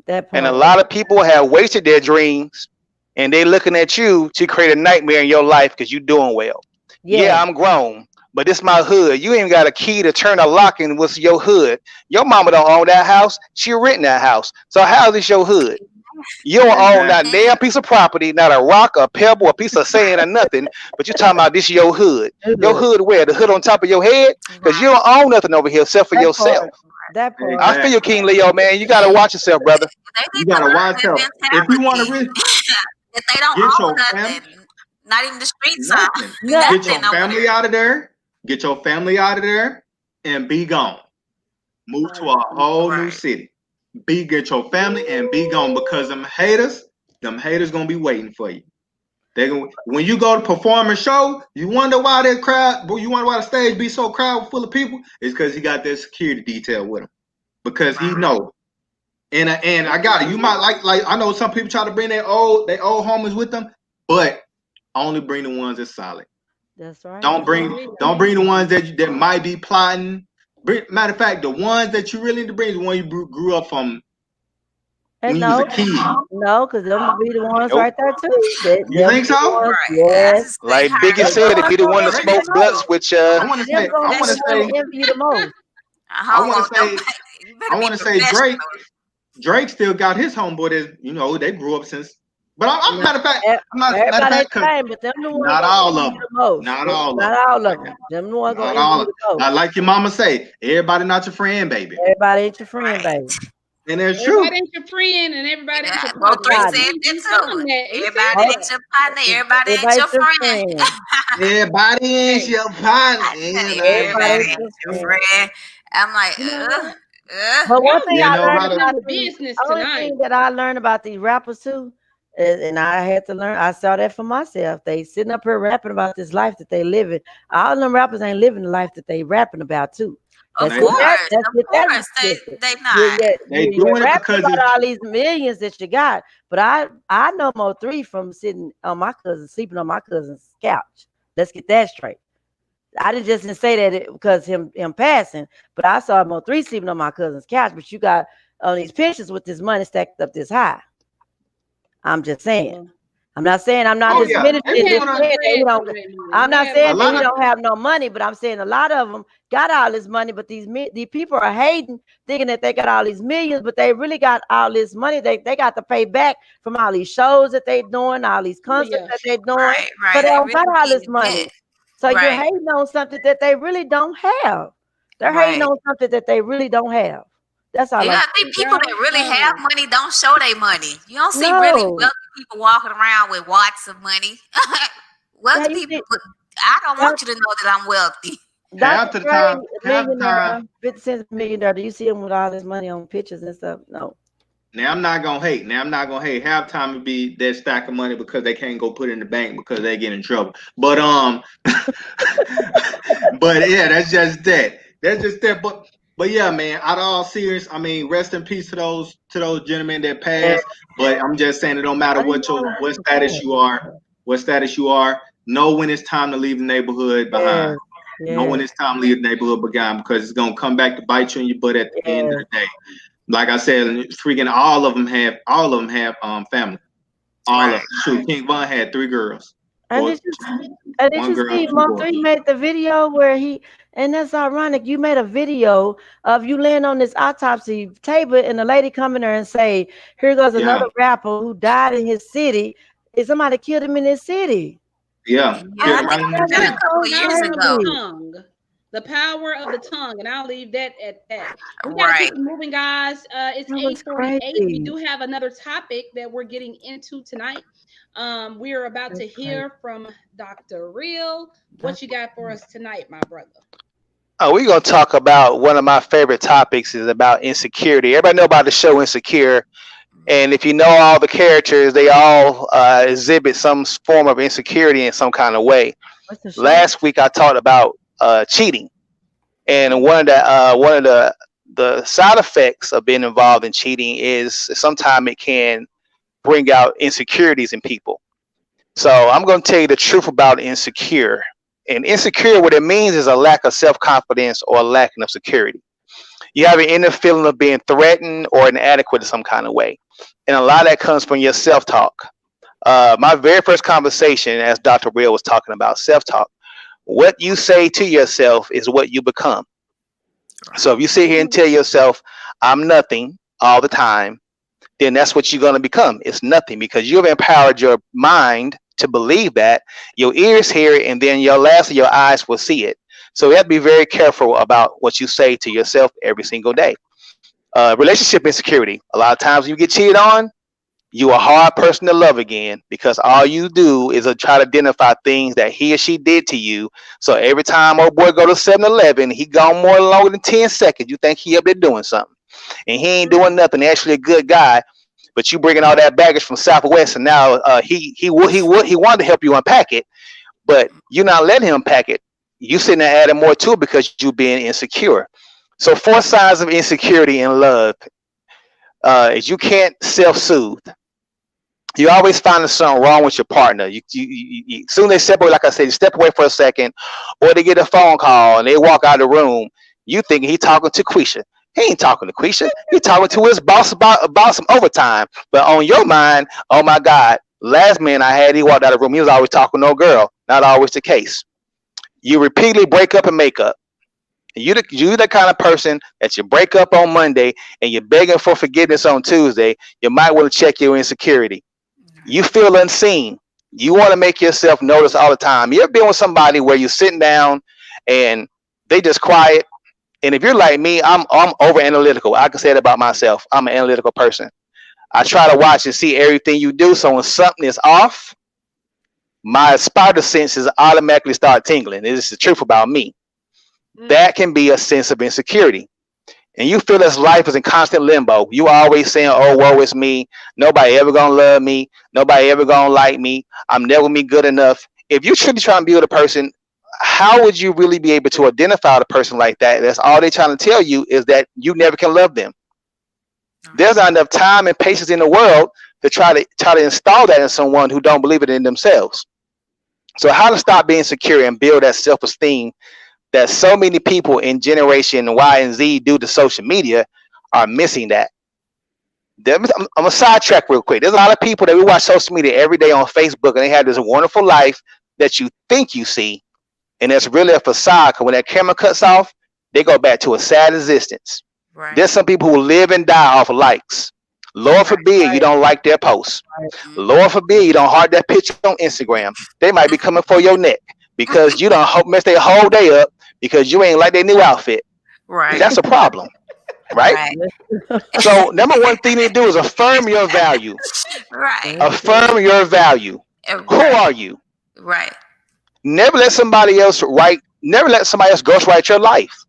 That And a part. lot of people have wasted their dreams, and they looking at you to create a nightmare in your life because you're doing well. Yeah, Yes. I'm grown, but this my hood. You ain't got a key to turn a lock in what's your hood. Your mama don't own that house. She renting that house. So how is this your hood? You don't own Exactly. not a damn piece of property, not a rock, a pebble, a piece of sand, or nothing. But you talking about this your hood. Your Good. hood where? The hood on top of your head? Because you Right. don't own nothing over here except for That part. yourself. That part. I feel you, Exactly. King Leo, man. You gotta watch yourself, brother. They You need to gotta learn watch that out. If you want to mentality. risk, That they don't get own your family. nothing. Not even the street sign. Nothing. Get Nothing. your Nothing over family there. out of there. Get your family out of there and be gone. Move to Right. a whole new Right. city. Get your family and be gone because them haters gonna be waiting for you. They gonna when you go to perform a show, you wonder why that crowd, you wonder why the stage be so crowded full of people. It's because he got that security detail with him. Because he Right. know. And I got it. You might like I know some people try to bring their old homies with them, but only bring the ones that's solid. That's right. Don't bring Agree. don't bring the ones that might be plotting. Matter of fact, the ones that you really need to bring is the one you grew up from And when you was no, a kid. no, because them to be the ones Nope. right there too. You Them think be the so? ones, Right. I yes. just say Like Biggie Them her. the said, if ones you the gonna one to envy you Drake. the smoke blunts most. with I want to Them say. I gonna be want the to That's ones say. that envy you the most. I I don't want to want say. nobody. You better I be want to say professional. Drake still got his homeboy that they grew up since. But I'm No, matter of fact, e- I'm not matter of everybody fact ain't the because same, but them the ones not gonna all envy of you them, the most. not all of Not them, all of them. Them the ones gonna not envy all. you the most. Like your mama say, everybody not your friend, baby, Everybody ain't your friend, Right. baby. and that's true. Everybody ain't your friend and everybody ain't Yeah. your Well, Your partner. three partner. said that He told too. him that. He said Everybody Oh, ain't that. your partner. Everybody ain't everybody's your your friend. friend. Everybody is Hey, your partner. Everybody Everybody Everybody ain't is. ain't your your friend. friend. I'm like, you know what? But one Y'all thing You I getting know learned how deep to. about into the business only tonight. thing that I learned about these rappers too, and I had to learn. I saw that for myself. They sitting up here rapping about this life that they living. All them rappers ain't living the life that they rapping about too. of Let's They get not. that. course, Let's of get that course, twisted. they You, not. you, They you're doing it rapping because about it's. all these millions that you got, but I know Mo3 from sitting on my cousin, sleeping on my cousin's couch. Let's get that straight. I didn't say that because him passing, but I saw Mo3 sleeping on my cousin's couch. But you got on these pictures with this money stacked up this high. I'm just saying. Well, I'm not saying I'm not Oh he yeah, diminishing they he this had doing more it. saying that he bread don't. than that money. I'm He not had A saying more that lot he of. bread. don't have no money, but I'm saying a lot of them got all this money, but these people are hating, thinking that they got all these millions, but they really got all this money. They got to pay back from all these shows that they doing, all these Oh concerts yeah. that they doing, Right, but right. they They don't got really all be this in money. debt. So you're Right, hating on something that they really don't have. They're hating right. on something that they really don't have. That's all Yeah, I'm I think saying. people Y'all, that really have money don't show their money. You don't see really No, wealthy people walking around with watts of money. yeah, Wealthy you people, see, I don't want you to know that I'm wealthy. Dr. Half the Dre, time, a half the time. millionaire, 50 Cent's a millionaire. Do you see him with all this money on pictures and stuff? No. Now I'm not gonna hate. Now I'm not gonna hate. Half time it be that stack of money because they can't go put it in the bank because they get in trouble. But yeah, that's just that. That's just that. But yeah, man. Out of all serious, I mean, rest in peace to those gentlemen that Yeah. passed. But I'm just saying it don't matter I didn't know it what was status you are, what status you are. Know when it's time to leave the neighborhood behind. yes, Know when yes, it's time to leave the neighborhood behind because it's gonna come back to bite you in your butt at the end of yes. the day. Like I said, freaking all of them have family. All of Right. them. Shoot, King Von had 3 girls, And or did you and did one you girl, see 2 boys. Mo3 made the video where he and that's ironic. You made a video of you laying on this autopsy table and the lady coming there and say, here goes Yeah, another rapper who died in his city. And somebody killed him in his city. yeah. Yeah, I I Killed said, him think right in it's the that's been just a city. couple so of years Power of the ago. crazy. tongue. The power of the tongue. And I'll leave that at that. We got to Right. keep it moving, guys. It's That was 8:48. We crazy. do have another topic that we're getting into tonight. We are about to That's crazy. hear from Dr. Real. What That's you got for us tonight, my brother? Oh, we're gonna talk about one of my favorite topics is about insecurity. Everybody know about the show Insecure, and if you know all the characters, they all exhibit some form of insecurity in some kind of way. what's the show? Last week I talked about cheating, and one of the side effects of being involved in cheating is sometimes it can bring out insecurities in people. So I'm going to tell you the truth about insecure. And insecure, what it means is a lack of self confidence or a lacking of security. You have an inner feeling of being threatened or inadequate in some kind of way. And a lot of that comes from your self talk. My very first conversation, as Dr. Will was talking about self talk, what you say to yourself is what you become. So if you sit here and tell yourself, I'm nothing all the time, then that's what you're going to become. It's nothing because you've empowered your mind to believe that. Your ears hear it, and then your eyes will see it. So you have to be very careful about what you say to yourself every single day. Relationship insecurity. A lot of times when you get cheated on, you a hard person to love again because all you do is try to identify things that he or she did to you. So every time old boy go to 7-Eleven, he gone more longer than 10 seconds. You think he up there doing something. And he ain't doing nothing. Actually a good guy, but you bringing all that baggage from Southwest, and now he wanted to help you unpack it, but you're not letting him unpack it. You sitting there adding more to it because you being insecure. So 4 signs of insecurity in love is you can't self-soothe. You always find something wrong with your partner. Soon they separate, like I said, you step away for a second, or they get a phone call and they walk out of the room. You thinking he talking to Quisha. He ain't talking to Quisha. He talking to his boss about some overtime. But on your mind, oh my God, last man I had, he walked out of the room. He was always talking to no girl. Not always the case. You repeatedly break up and make up. You the kind of person that you break up on Monday and you're begging for forgiveness on Tuesday. You might want to check your insecurity. You feel unseen. You want to make yourself notice all the time. You ever been with somebody where you're sitting down and they just quiet? And if you're like me, I'm over analytical. I can say it about myself. I'm an analytical person. I try to watch and see everything you do. So when something is off, my spider senses automatically start tingling. This is the truth about me. That can be a sense of insecurity. And you feel this life is in constant limbo. You always saying, oh, woe is me. Nobody ever gonna love me. Nobody ever gonna like me. I'm never gonna be good enough. If you're truly trying to be with a person, how would you really be able to identify a person like that? That's all they're trying to tell you is that you never can love them. There's not enough time and patience in the world to try to install that in someone who don't believe it in themselves. So how to stop being secure and build that self-esteem that so many people in generation Y and Z due to social media are missing that. I'm going to sidetrack real quick. There's a lot of people that we watch social media every day on Facebook and they have this wonderful life that you think you see. And it's really a facade because when that camera cuts off, they go back to a sad existence. Right. There's some people who live and die off of likes. Lord forbid you don't like their posts. Lord forbid you don't heart that picture on Instagram. They might be coming for your neck because you don't mess their whole day up because you ain't like their new outfit. Right. That's a problem. Right? So number one thing to do is affirm your value. Right. Affirm your value. Right. Who are you? Right. Never let somebody else ghostwrite your life.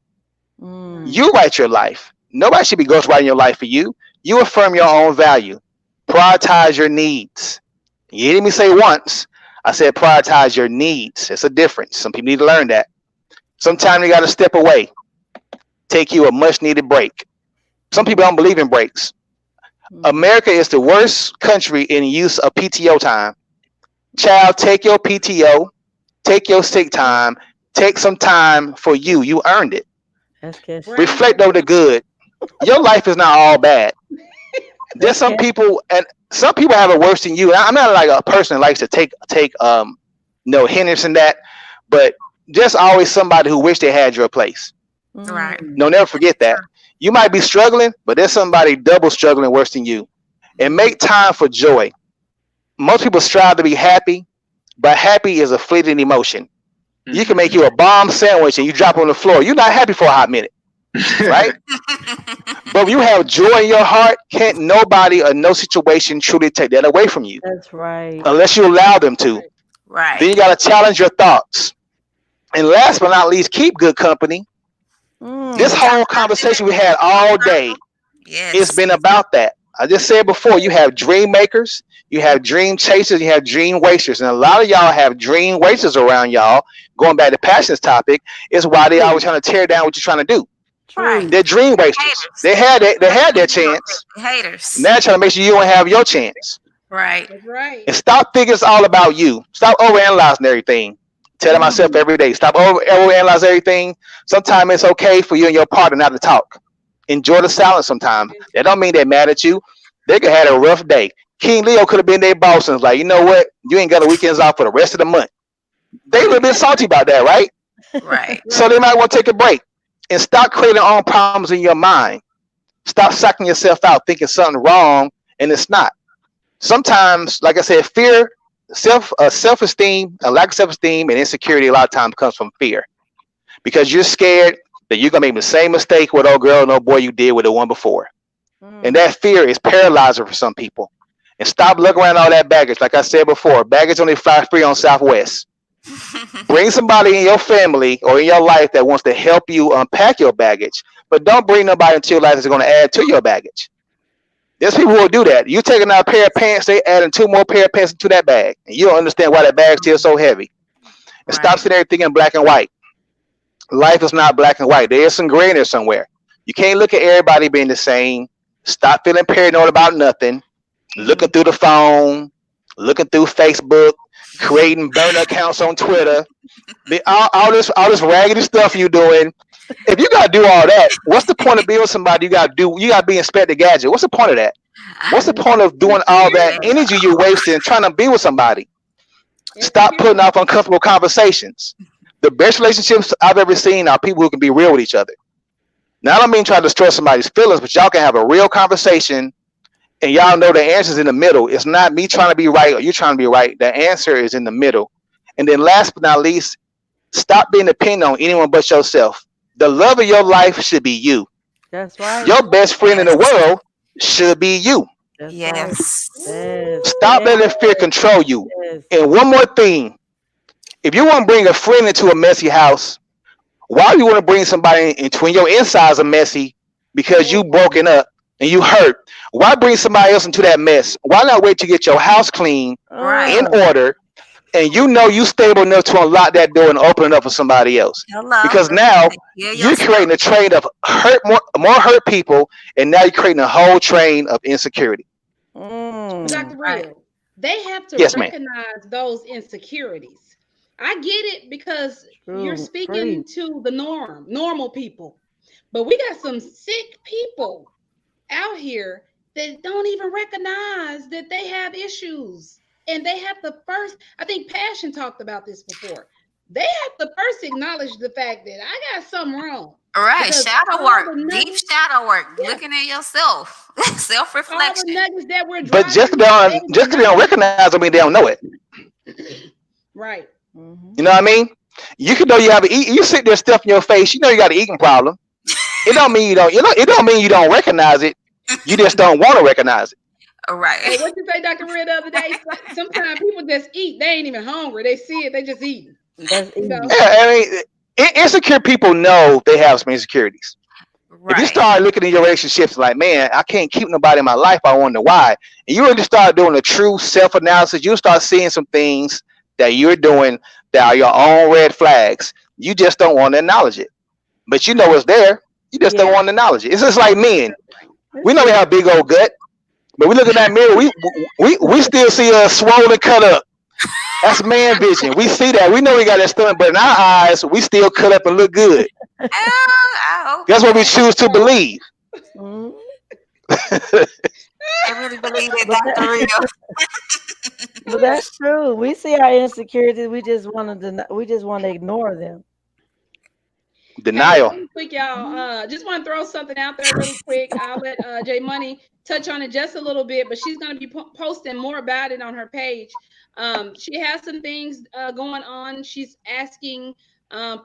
You write your life. Nobody should be ghostwriting your life for you. You affirm your own value. Prioritize your needs. You didn't even say once. I said prioritize your needs. It's a difference. Some people need to learn that. Sometimes you got to step away. Take you a much needed break. Some people don't believe in breaks. America is the worst country in use of PTO time. Child, take your PTO. Take your sick time. Take some time for you. You earned it. Reflect over the good. Your life is not all bad. There's some people, and some people have it worse than you. I'm not like a person that likes to take hindrance in that, but just always somebody who wish they had your place. Right. No, never forget that. You might be struggling, but there's somebody double struggling worse than you. And make time for joy. Most people strive to be happy, but happy is a fleeting emotion. You can make you a bomb sandwich and you drop it on the floor. You're not happy for a hot minute. Right? But when you have joy in your heart, can't nobody or no situation truly take that away from you. That's right. Unless you allow them to. Right. Then you got to challenge your thoughts. And last but not least, keep good company. This whole conversation we had all day, it's been about that. I just said before, you have dream makers, you have dream chasers, you have dream wasters. And a lot of y'all have dream wasters around y'all. Going back to Passion's topic, is why they always trying to tear down what you're trying to do. Right. They're dream wasters. Haters. They had their chance. Haters. Now they're trying to make sure you don't have your chance. Right. Right. And stop thinking it's all about you. Stop overanalyzing everything. Telling myself every day, stop overanalyzing everything. Sometimes it's okay for you and your partner not to talk. Enjoy the silence sometimes. That don't mean they're mad at you. They could have a rough day. King Leo could have been their boss and was like, you know what? You ain't got the weekends off for the rest of the month. They would have been salty about that, right? Right. So they might want to take a break and stop creating own problems in your mind. Stop sucking yourself out thinking something wrong and it's not. Sometimes, like I said, fear, self-esteem, a lack of self-esteem and insecurity a lot of times comes from fear. Because you're scared that you're going to make the same mistake with old girl and old boy you did with the one before. And that fear is paralyzing for some people. And stop looking around all that baggage. Like I said before, baggage only fly free on Southwest. Bring somebody in your family or in your life that wants to help you unpack your baggage, but don't bring nobody into your life that's going to add to your baggage. There's people who will do that. You taking out a pair of pants, they adding 2 more pair of pants into that bag, and you don't understand why that bag's still so heavy. And stop sitting there thinking black and white. Life is not black and white. There is some gray in there somewhere. You can't look at everybody being the same. Stop feeling paranoid about nothing. Looking through the phone, looking through Facebook, creating burner accounts on Twitter, all this raggedy stuff you doing. If you gotta do all that, what's the point of being with somebody? You gotta be Inspector Gadget. What's the point of that? What's the point of doing all that Insecurity. energy you're wasting trying to be with somebody? Stop putting Insecurity. off uncomfortable conversations. The best relationships I've ever seen are people who can be real with each other. Now I don't mean try to destroy somebody's feelings, but y'all can have a real conversation and y'all know the answer's in the middle. It's not me trying to be right or you trying to be right. The answer is in the middle. And then last but not least, stop being dependent on anyone but yourself. The love of your life should be you. That's right. Your best friend in the Yes. world should be you. That's right. Yes. Yes. Stop Yes. letting fear control you. Yes. And one more thing, if you want to bring a friend into a messy house, why do you want to bring somebody into when your insides are messy because you broken up and you hurt? Why bring somebody else into that mess? Why not wait to get your house clean, Right. in order, and you know you stable enough to unlock that door and open it up for somebody else? Hello. Because now Heal you're yourself. creating a train of more hurt people, and now you're creating a whole train of insecurity. Dr. Right. Real, they have to Yes, ma'am. recognize those insecurities. I get it because you're True. speaking Preach. to the normal people. But we got some sick people out here that don't even recognize that they have issues. And they have to first, I think Passion talked about this before. They have to first acknowledge the fact that I got something wrong. Right. Because Shadow all the work. Deep nuggets, shadow work. yeah, Looking at yourself. Self all the reflection. nuggets that we're But dropping, they just will 'cause they not don't be. recognize them, mean they don't know it. Right. Hmm. You know what I mean? You can know you have you sit there stuff in your face. You know you got an eating problem. It don't mean you don't. You know it don't mean you don't recognize it. You just don't want to recognize it. Hey, Right. what you say, Dr. Reed, the other day? Sometimes people just eat. They ain't even hungry. They see it. They just eating. That's You easy. know? Yeah, I mean, insecure people know they have some insecurities. If you Right. start looking at your relationships like, man, I can't keep nobody in my life, I wonder why. And you really start doing a true self analysis, you'll start seeing some things that you're doing that are your own red flags. You just don't want to acknowledge it. But you know it's there. You just don't Yeah. want to acknowledge it. It's just like men. We It's know we true. have a big old gut, but we look in that mirror, we still see a swollen cut up. That's man vision. We see that. We know we got that stomach, but in our eyes, we still cut up and look good. I hope That's what we not. choose to believe. Mhm. I really believe But that, Dr. that, Real. but that's true. We see our insecurities. We just want to we just want to ignore them. Hey, Denial. really quick, y'all. Just want to throw something out there really quick. I'll let J Money touch on it just a little bit, but she's going to be posting more about it on her page. She has some things going on. She's asking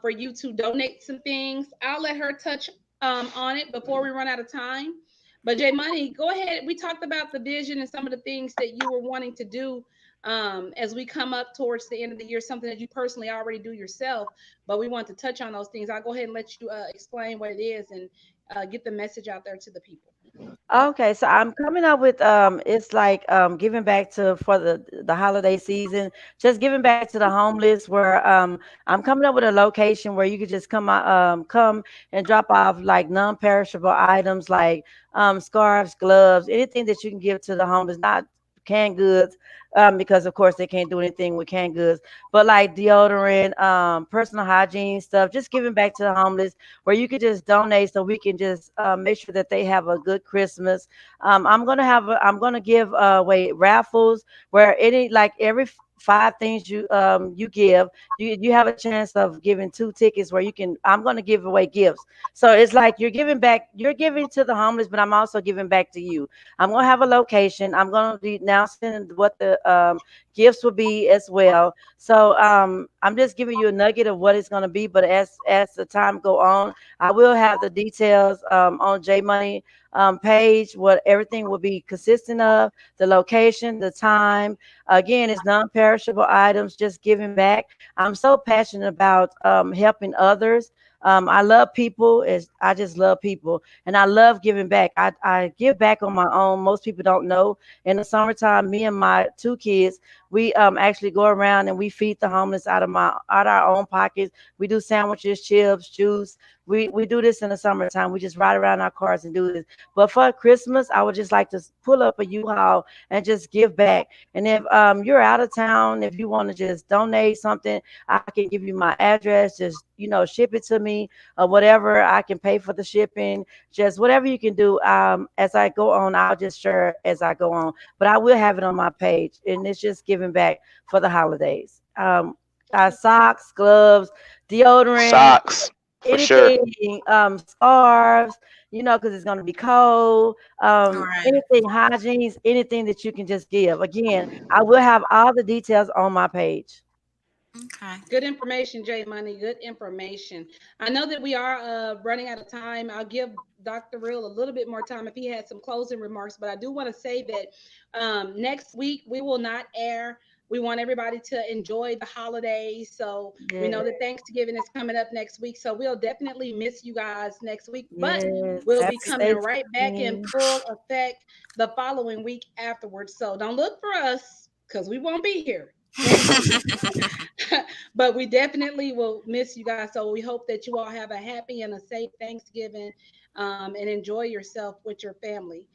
for you to donate some things. I'll let her touch on it before we run out of time. But J Money, go ahead. We talked about the vision and some of the things that you were wanting to do as we come up towards the end of the year, something that you personally already do yourself, but we want to touch on those things. I'll go ahead and let you explain what it is and get the message out there to the people. Okay, so I'm coming up with it's like giving back to for the holiday season, just giving back to the homeless where I'm coming up with a location where you could just come and drop off like non-perishable items like scarves, gloves, anything that you can give to the homeless, not canned goods, because of course they can't do anything with canned goods, but like deodorant, personal hygiene stuff, just giving back to the homeless where you could just donate so we can just make sure that they have a good Christmas. I'm gonna give away raffles where any like every five things you give, you have a chance of giving two tickets where you can. I'm gonna give away gifts. So it's like you're giving back, you're giving to the homeless, but I'm also giving back to you. I'm gonna have a location. I'm gonna be announcing what the gifts will be as well. So I'm just giving you a nugget of what it's gonna be. But as the time go on, I will have the details on J Money page. What everything will be consistent of the location, the time. Again, it's non-perishable items. Just giving back. I'm so passionate about helping others. I love people. I just love people, and I love giving back. I give back on my own. Most people don't know. In the summertime, me and my two kids, we actually go around and we feed the homeless out of our own pockets. We do sandwiches, chips, juice, We do this in the summertime. We just ride around our cars and do this. But for Christmas, I would just like to pull up a U-Haul and just give back. And if you're out of town, if you want to just donate something, I can give you my address. Just ship it to me or whatever. I can pay for the shipping. Just whatever you can do. As I go on, I'll just share as I go on. But I will have it on my page, and it's just giving back for the holidays. Socks, gloves, deodorant, Socks, for sure. anything, scarves, because it's going to be cold, Right. anything, hygienes, anything that you can just give. Again, I will have all the details on my page. Okay. Good information, Jay Money. Good information. I know that we are running out of time. I'll give Dr. Real a little bit more time if he had some closing remarks, but I do want to say that next week we will not air. We want everybody to enjoy the holidays. So we know Yes, that Thanksgiving is coming up next week. So we'll definitely miss you guys next week, but yes. we'll be Happy coming right back in Thanksgiving. full effect the following week afterwards. So don't look for us because we won't be here next week. But we definitely will miss you guys. So we hope that you all have a happy and a safe Thanksgiving, and enjoy yourself with your family.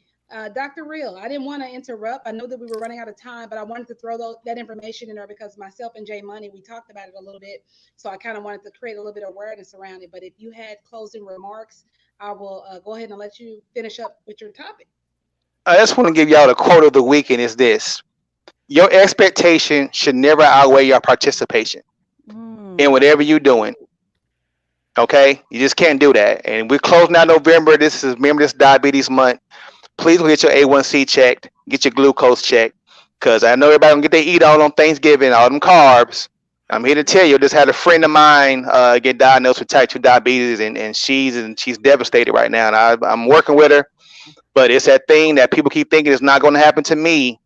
Dr. Real, I didn't want to interrupt. I know that we were running out of time, but I wanted to throw that information in there because myself and Jay Money, we talked about it a little bit. So I kind of wanted to create a little bit of awareness around it. But if you had closing remarks, I will go ahead and let you finish up with your topic. I just want to give y'all the quote of the weekend is this: your expectation should never outweigh your participation in Mm. whatever you're doing. Okay, you just can't do that. And we're closing out November. Remember this diabetes month. Please go get your A1C checked, get your glucose checked, because I know everybody gonna get their eat all on Thanksgiving, all them carbs. I'm here to tell you, I just had a friend of mine get diagnosed with type 2 diabetes, and she's devastated right now. And I'm working with her, but it's that thing that people keep thinking is not going to happen to me,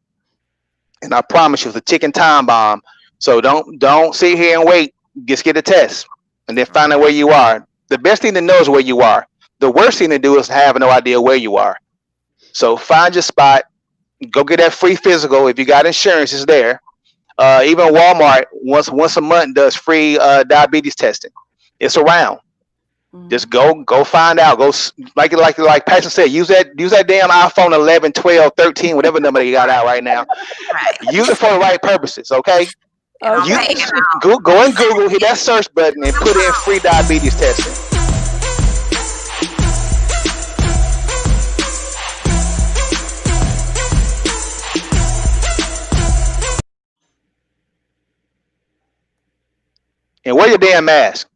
and I promise you, it's a ticking time bomb. So don't sit here and wait. Just get a test, and then find out where you are. The best thing to know is where you are. The worst thing to do is have no idea where you are. So find your spot. Go get that free physical. If you got insurance, it's there. Even Walmart once a month does free diabetes testing. It's around. Just Mm. go find out. Like Pastor said, use that damn iPhone 11, 12, 13, whatever number you got out right now. Right. Use it for the right purposes, okay? And I'm You Okay. paying out. go in Google, hit that search button, and put in free diabetes testing. And wear your damn mask.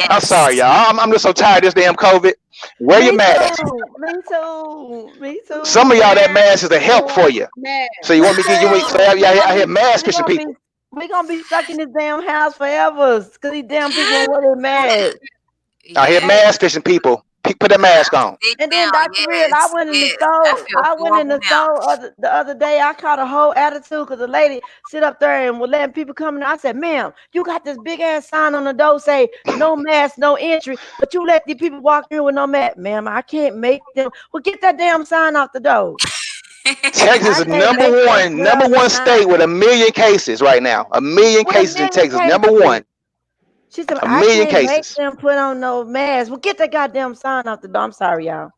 I'm sorry, Yes. y'all. I'm just so tired of this damn COVID. Wear your Me mask. too. Me too. Me Some too. of y'all, that Wear mask is a help for your you. mask. So you Me want me to get you? So too. I hear mask We fishing gonna be people. we gonna be stuck in this damn house forever because these damn people won't wear their mask. I hear Yes. mask fishing people. Put that mask I'm on. sick And then now. Dr. Reed, I Yes. went in the Yes. I store. feel I went in horrible the now. store the other day. I caught a whole attitude because the lady sit up there and was letting people come in. I said, "Ma'am, you got this big ass sign on the door say no mask, no entry, but you let these people walk in with no mask, ma'am. I can't make them. Well, get that damn sign off the door. Texas I is can't make them put number up a one state with sign a million cases right now. A million with a cases in million Texas. Number cases." one. She said, A "I million can't make cases. them put on no mask. Well, get that goddamn sign off the door. I'm sorry, y'all.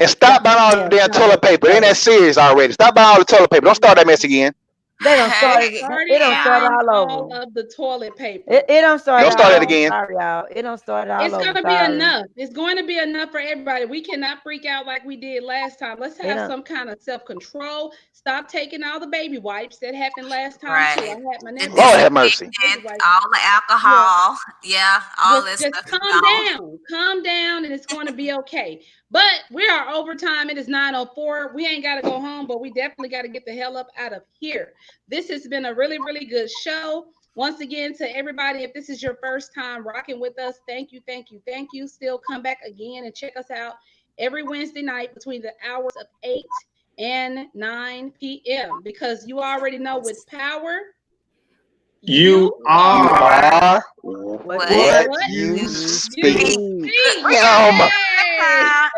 And Got stop buying this all the damn damn sign toilet off the paper. It ain't door. that serious already. Stop buying all the toilet paper. Don't start that mess again. They don't They start it. It started don't start buying all all over. of the toilet It, paper. it don't start Don't And start all that over. so again. Sorry, y'all. It don't start all it's over. going to be Sorry. enough. It's going to be enough for everybody. We cannot freak out like we did last time. Let's It have don't. some kind of self control. Stop taking all the baby wipes. That happened last time too. I Right. had my The nephew Lord take have all mercy. the baby disinfectant, wipes. all the Yeah, alcohol. Yeah. All just that just stuff is gone. calm down, and it's going to be okay. But we are over time. It is 9:04. We ain't got to go home, but we definitely got to get the hell up out of here. This has been a really really good show. Once again, to everybody, if this is your first time rocking with us, thank you. Still come back again and check us out every Wednesday night between the hours of 8 and 9 p.m. because you already know with power you You You are are are What What you what what you you speak. speak. you speak. Good. speak. We got Um, Hey, time.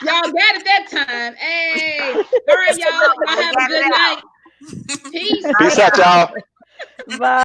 y'all got it that time. Hey, all right, Just a y'all. little bit. Y'all We have a got it good night. out. Peace. Bye, peace out, y'all. y'all. Bye.